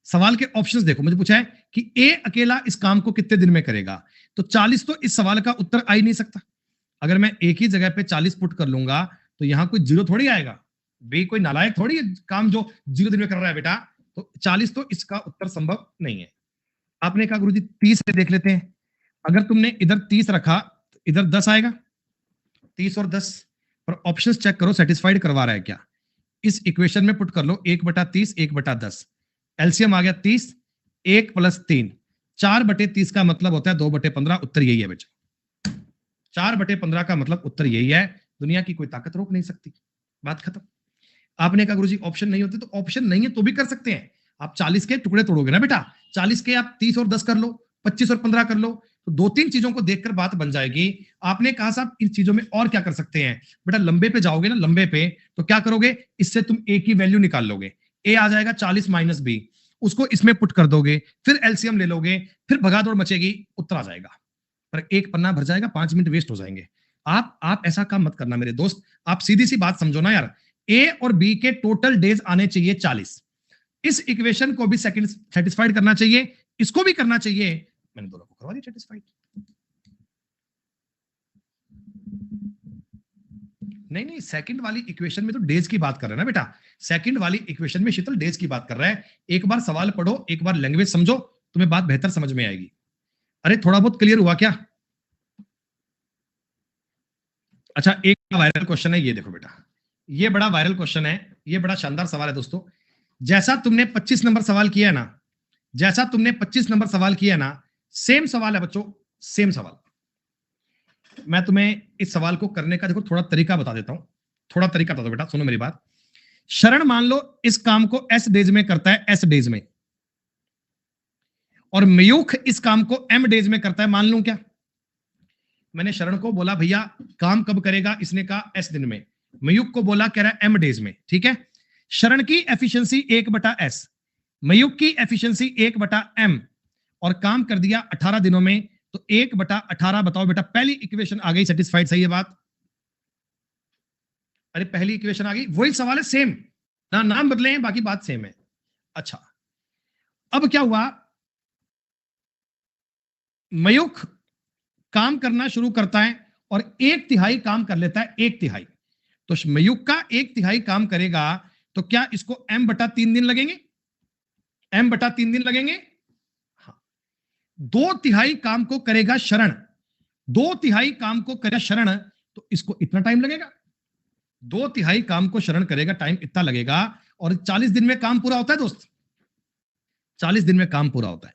सवाल के ऑप्शंस देखो, मुझे पूछा है कि ए अकेला इस काम को कितने दिन में करेगा, तो 40 तो इस सवाल का उत्तर आ ही नहीं सकता। अगर मैं एक ही जगह पे 40 पुट कर लूंगा तो यहां कोई जीरो थोड़ी आएगा। बी कोई नालायक थोड़ी है काम जो 0 दिन में कर रहा है बेटा, तो 40 तो इसका उत्तर संभव नहीं है। आपने कहा गुरुजी 30 से देख लेते हैं। अगर तुमने इधर 30 रखा तो इधर 10 आएगा, 30 और 10, पर ऑप्शन चेक करो सेटिस्फाइड करवा रहा है क्या। इस इक्वेशन में पुट कर लो 1/30 1/10, एलसीएम आ गया 30, 1 + 3, 4/30 का मतलब होता है 2/15। उत्तर यही है बेटा, 4/15 का मतलब उत्तर यही है। दुनिया की कोई ताकत रोक नहीं सकती, बात खत्म। आपने कहा गुरुजी ऑप्शन नहीं होते, तो ऑप्शन नहीं है तो भी कर सकते हैं। आप 40 के टुकड़े तोड़ोगे ना बेटा, 40 के आप 30 और 10 कर लो, 25 और 15 कर लो, तो 2-3 चीजों को देखकर बात बन जाएगी। आपने कहा साहब इन चीजों में और क्या कर सकते हैं बेटा, लंबे पे जाओगे ना, लंबे पे तो क्या करोगे, इससे तुम ए की वैल्यू निकाल लोगे। ए आ जाएगा 40 - बी, उसको इसमें पुट कर दोगे, फिर एलसीएम ले लोगे, फिर भगादौड़ मचेगी, उत्तर आ जाएगा। पर एक पन्ना भर जाएगा, 5 मिनट वेस्ट हो जाएंगे। आप ऐसा काम मत करना मेरे दोस्त। आप सीधी सी बात समझो ना यार, ए और बी के टोटल डेज आने चाहिए 40। इस इक्वेशन को भी सेकंड सेटिस्फाइड करना चाहिए, इसको भी करना चाहिए। मैंने दोनों को करवा दिया सेटिस्फाइड। नहीं नहीं, सेकंड वाली इक्वेशन में तो डेज की बात कर रहे हैं ना बेटा। सेकंड वाली इक्वेशन में शीतल डेज की बात कर रहा है। एक बार सवाल पढ़ो, एक बार लैंग्वेज समझो, तुम्हें बात बेहतर समझ में आएगी। अरे थोड़ा बहुत क्लियर हुआ क्या? अच्छा, एक वायरल क्वेश्चन है, ये देखो बेटा, ये बड़ा वायरल क्वेश्चन है, ये बड़ा शानदार सवाल है दोस्तों। जैसा तुमने 25 नंबर सवाल किया है ना, जैसा तुमने 25 नंबर सवाल किया है ना, सेम सवाल है बच्चों, सेम सवाल। मैं तुम्हें इस सवाल को करने का देखो थोड़ा तरीका बता देता हूं, थोड़ा तरीका बता दो बेटा, सुनो मेरी बात। शरण मान लो इस काम को एस डेज में करता है, एस डेज में, और मयूख इस काम को एम डेज में करता है, मान लूं क्या? मैंने शरण को बोला भैया काम कब करेगा, इसने कहा एस दिन में। मयूख को बोला, कह रहा है एम डेज में। ठीक है, शरण की एफिशिएंसी 1/s, मयूख की एफिशिएंसी 1/m, और काम कर दिया 18 दिनों में, तो 1/18। बताओ बेटा, पहली इक्वेशन आ गई सेटिस्फाइड, सही है बात? अरे पहली इक्वेशन आ गई, वही सवाल है सेम ना, नाम बदले हैं बाकी बात सेम है। अच्छा, अब क्या हुआ, मयूख काम करना शुरू करता है और 1/3 काम कर लेता है, 1/3। तो मयूख का 1/3 काम करेगा, तो क्या इसको m/3 दिन लगेंगे? m/3 दिन लगेंगे। हाँ। 2/3 काम को करेगा शरण, 2/3 काम को करेगा शरण, तो इसको इतना टाइम लगेगा। 2/3 काम को शरण करेगा, टाइम इतना लगेगा, और 40 दिन में काम पूरा होता है दोस्त। 40 दिन में काम पूरा होता है।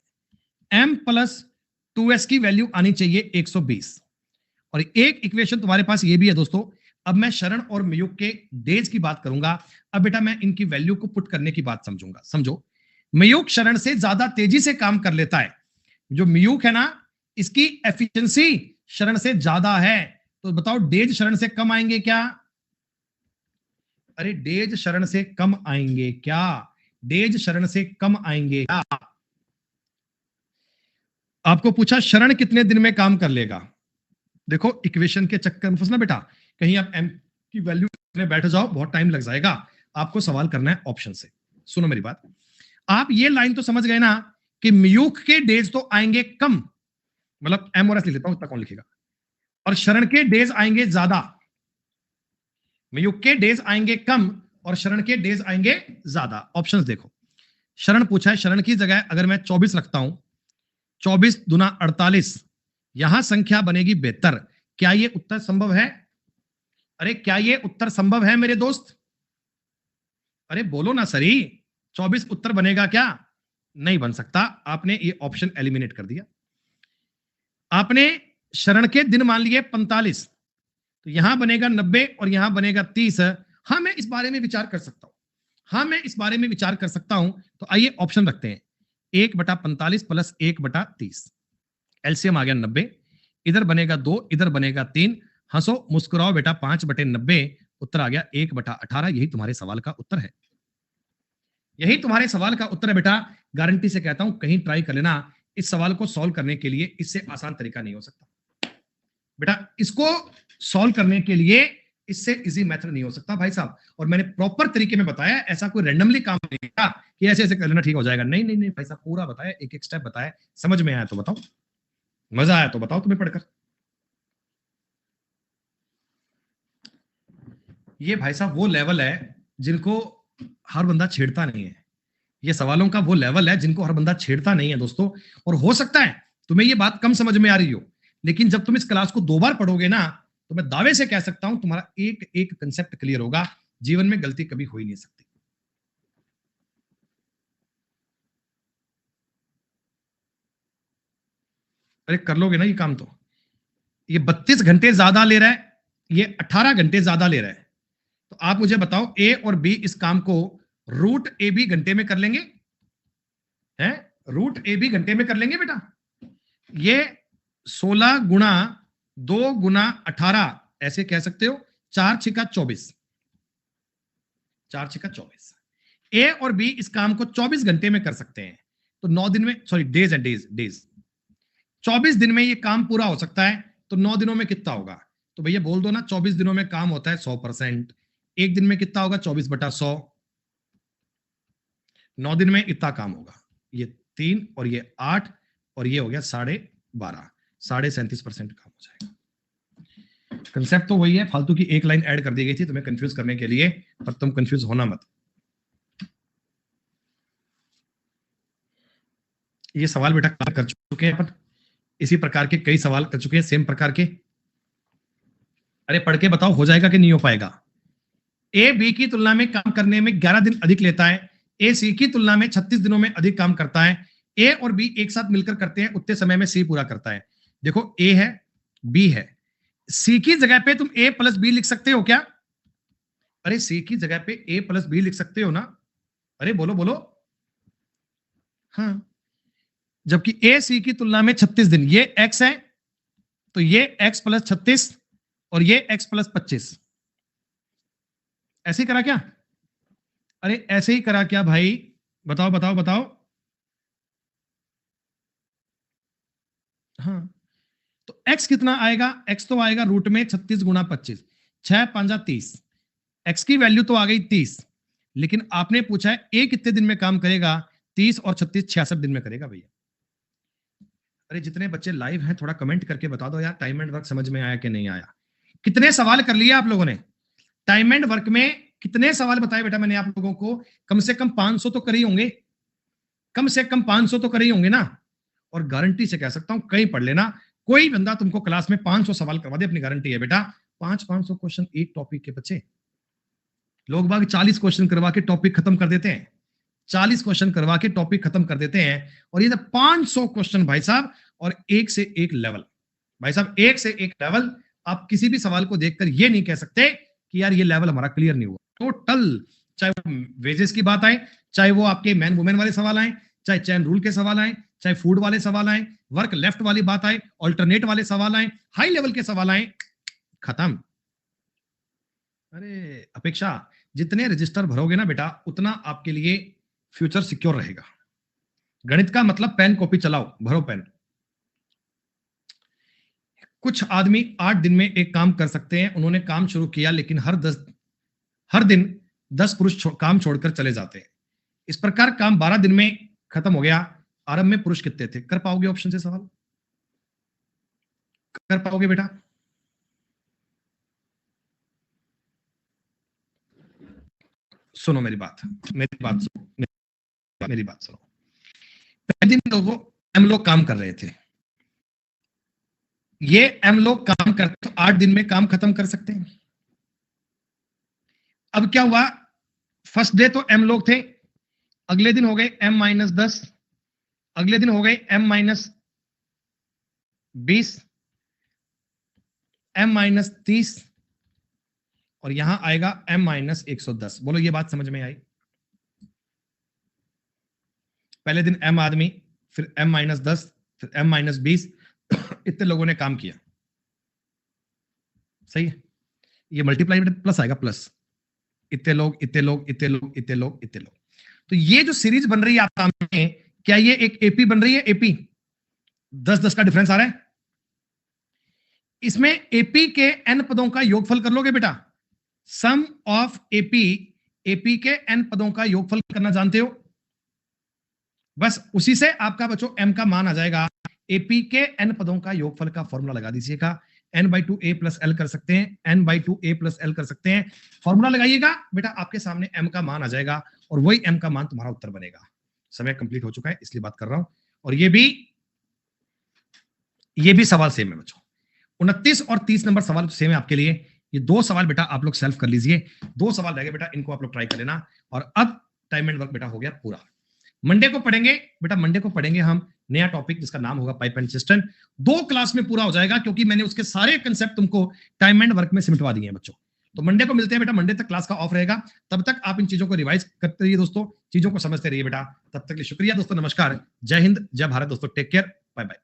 m प्लस 2s की वैल्यू आनी चाहिए 120। और एक इक्वेशन तुम्हारे पास ये भी है दोस्तों। अब मैं शरण और मयूख के डेज की बात करूंगा। अब बेटा मैं इनकी वैल्यू को पुट करने की बात समझूंगा। समझो, मयूख शरण से ज्यादा तेजी से काम कर लेता है। जो मयूख है ना, इसकी एफिशिएंसी शरण से ज्यादा है। तो बताओ डेज शरण से कम आएंगे क्या? अरे डेज शरण से कम आएंगे क्या? डेज शरण से कम आएंगे क्या? आपको पूछा शरण कितने दिन में काम कर लेगा। देखो इक्वेशन के चक्कर में फंसना बेटा, कहीं आप m की वैल्यू में बैठ जाओ, बहुत टाइम लग जाएगा। आपको सवाल करना है ऑप्शन से। सुनो मेरी बात, आप ये लाइन तो समझ गए ना कि मयूख के डेज तो आएंगे कम, मतलब m और s लिख लेता हूं, इतना कौन लिखेगा, और शरण के डेज आएंगे ज्यादा। मयूख के डेज आएंगे कम और शरण के डेज आएंगे ज्यादा। ऑप्शंस देखो, शरण पूछा है, शरण की जगह अगर मैं 24 रखता हूं, 24 दूना 48, यहां संख्या बनेगी 72। क्या ये उत्तर संभव है? अरे क्या ये उत्तर संभव है मेरे दोस्त? अरे बोलो ना सरी, 24 उत्तर बनेगा क्या? नहीं बन सकता। आपने ये ऑप्शन एलिमिनेट कर दिया। आपने शरण के दिन मान लिए 45, तो यहां बनेगा 90 और यहां बनेगा 30। हाँ मैं इस बारे में विचार कर सकता हूं, हाँ मैं इस बारे में विचार कर सकता हूं। तो आइए ऑप्शन रखते हैं, 1/45 प्लस 1/30, एलसीएम आ गया 90, इधर बनेगा 2, इधर बनेगा 3। हंसो मुस्कुराओ बेटा, 5/90, उत्तर आ गया 1/18। यही तुम्हारे सवाल का उत्तर है, यही तुम्हारे सवाल का उत्तर है बेटा। गारंटी से कहता हूं, कहीं ट्राई कर लेना। इस सवाल को सॉल्व करने के लिए इससे आसान तरीका नहीं हो सकता बेटा। इसको सॉल्व करने के लिए इससे इजी मेथड नहीं हो सकता भाई साहब। और मैंने प्रॉपर तरीके में बताया, ऐसा कोई रैंडमली काम नहीं किया कि ऐसे ऐसे कर लेना ठीक हो जाएगा। नहीं नहीं नहीं भाई साहब, पूरा बताया, एक एक स्टेप बताया। समझ में आया तो बताओ, मजा आया तो बताओ तुम्हें पढ़कर। ये भाई साहब वो लेवल है जिनको हर बंदा छेड़ता नहीं है। ये सवालों का वो लेवल है जिनको हर बंदा छेड़ता नहीं है दोस्तों। और हो सकता है तुम्हें ये बात कम समझ में आ रही हो, लेकिन जब तुम इस क्लास को 2 बार पढ़ोगे ना, तो मैं दावे से कह सकता हूं तुम्हारा एक एक कंसेप्ट क्लियर होगा। जीवन में गलती कभी हो ही नहीं सकती। अरे कर लोगे ना ये काम तो। ये 32 घंटे ज्यादा ले रहा है, ये 18 घंटे ज्यादा ले रहा है। तो आप मुझे बताओ, ए और बी इस काम को रूट ए बी घंटे में कर लेंगे? हैं? रूट ए बी घंटे में कर लेंगे बेटा? ये 16 गुणा 2 गुणा 18 ऐसे कह सकते हो, 4 छिका 24, 4 छिका 24। ए और बी इस काम को 24 घंटे में कर सकते हैं। तो 9 दिन में, सॉरी डेज है, डेज 24 दिन में ये काम पूरा हो सकता है। तो 9 दिनों में कितना होगा? तो भैया बोल दो ना, 24 दिनों में काम होता है 100%। एक दिन में कितना होगा? 24/100। 9 दिन में इतना काम होगा। ये 3 और ये 8 और ये हो गया 12.5, 37.5% काम हो जाएगा। कंसेप्ट तो वही है, फालतू की एक लाइन ऐड कर दी गई थी तुम्हें कंफ्यूज करने के लिए, पर तुम कंफ्यूज होना मत। ये सवाल बेटा कर चुके हैं अपन, इसी प्रकार के कई सवाल कर चुके हैं सेम प्रकार के। अरे पढ़ के बताओ, हो जाएगा कि नहीं हो पाएगा? ए बी की तुलना में काम करने में 11 दिन अधिक लेता है, ए सी की तुलना में 36 दिनों में अधिक काम करता है। ए और बी एक साथ मिलकर करते हैं उतने समय में सी पूरा करता है। देखो ए है, बी है, सी की जगह पे तुम ए प्लस बी लिख सकते हो क्या? अरे सी की जगह पे ए प्लस बी लिख सकते हो ना? अरे बोलो बोलो। हाँ, जबकि ए सी की तुलना में 36 दिन, ये एक्स है तो ये एक्स प्लस 36 और ये एक्स प्लस 25। ऐसे ही करा क्या? अरे ऐसे ही करा क्या भाई? बताओ बताओ बताओ। हाँ, तो x कितना आएगा? x तो आएगा रूट में 36 गुणा 25, 6 5 30। x की वैल्यू तो आ गई 30, लेकिन आपने पूछा है a कितने दिन में काम करेगा? 30 और 36 66 दिन में करेगा भैया। अरे जितने बच्चे लाइव हैं थोड़ा कमेंट करके बता दो यार, टाइम एंड वर्क समझ में आया कि नहीं आया? कितने सवाल कर लिए आप लोगों ने? टाइम एंड वर्क में कितने सवाल बताए बेटा मैंने आप लोगों को? कम से कम 500 तो कर ही होंगे, कम से कम 500 तो कर ही होंगे ना। और गारंटी से कह सकता हूं कहीं पढ़ लेना, कोई बंदा तुमको क्लास में 500 सवाल करवा दे, अपनी गारंटी है बेटा 500 क्वेश्चन एक टॉपिक के बच्चे। लोग बाग 40 क्वेश्चन करवा के टॉपिक खत्म कर देते हैं, 40 क्वेश्चन करवा के टॉपिक खत्म कर देते हैं। और ये 500 क्वेश्चन भाई साहब, और एक से एक लेवल भाई साहब, एक से एक लेवल। आप किसी भी सवाल को देखकर ये नहीं कह सकते कि यार ये लेवल हमारा क्लियर नहीं हुआ। टोटल, चाहे वो वेजेस की बात आए, चाहे वो आपके मैन वुमेन वाले सवाल आए, चाहे चैन रूल के सवाल आए, चाहे फूड वाले सवाल आए, वर्क लेफ्ट वाली बात आए, ऑल्टरनेट वाले सवाल आए, हाई लेवल के सवाल आए, खत्म। अरे अपेक्षा, जितने रजिस्टर भरोगे ना बेटा, उतना आपके लिए फ्यूचर सिक्योर रहेगा। गणित का मतलब पेन कॉपी चलाओ, भरो पेन। कुछ आदमी 8 दिन में एक काम कर सकते हैं। उन्होंने काम शुरू किया, लेकिन हर दिन 10 पुरुष काम छोड़कर चले जाते हैं। इस प्रकार काम 12 दिन में खत्म हो गया। आरंभ में पुरुष कितने थे? कर पाओगे ऑप्शन से सवाल? कर पाओगे बेटा? सुनो मेरी बात, मेरी बात सुनो। पहले दिन एम लोग काम कर रहे थे। ये एम लोग काम करते तो 8 दिन में काम खत्म कर सकते हैं। अब क्या हुआ? फर्स्ट डे तो एम लोग थे, अगले दिन हो गए M-10, अगले दिन हो गए M-20, M-30, और यहां आएगा M-110। बोलो ये बात समझ में आई? पहले दिन M आदमी, फिर M-10, फिर M-20, इतने लोगों ने काम किया। सही है? ये मल्टीप्लाई प्लस आएगा, प्लस इतने लोग, इतने लोग, इतने लोग, इतने लोग, इतने लोग। तो ये जो सीरीज बन रही है आपके सामने, क्या ये एक एपी बन रही है? एपी 10-10 का डिफरेंस आ रहा है। इसमें एपी के एन पदों का योगफल कर लोगे बेटा। सम ऑफ एपी, एपी के एन पदों का योगफल करना जानते हो? बस उसी से आपका बच्चों एम का मान आ जाएगा। एपी के एन पदों का योगफल का फॉर्मूला लगा दीजिएगा। n/2 a + l कर सकते हैं, n/2 a + l कर सकते हैं। फॉर्मूला लगाइएगा बेटा, आपके सामने m का मान आ जाएगा, और वही m का मान तुम्हारा उत्तर बनेगा। समय कंप्लीट हो चुका है, इसलिए बात कर रहा हूं। और ये भी सवाल सेम है बच्चों। 29 और 30 नंबर सवाल सेम है आपके लिए। ये 2 सवाल बेटा आप लोग सेल्फ कर लीजिए। 2 सवाल रह गए बेटा, इनको आप लोग ट्राई कर लेना। और अब टाइम एंड वर्क बेटा हो गया पूरा। मंडे को पढ़ेंगे बेटा, मंडे को पढ़ेंगे हम नया टॉपिक जिसका नाम होगा पाइप एंड सिस्टम। 2 क्लास में पूरा हो जाएगा, क्योंकि मैंने उसके सारे कंसेप्ट तुमको टाइम एंड वर्क में सिमटवा दिए हैं बच्चों। तो मंडे को मिलते हैं बेटा, मंडे तक क्लास का ऑफ रहेगा। तब तक आप इन चीजों को रिवाइज करते रहिए दोस्तों, चीजों को समझते रहिए बेटा। तब तक के लिए शुक्रिया दोस्तों, नमस्कार, जय हिंद, जय भारत दोस्तों, टेक केयर, बाय बाय।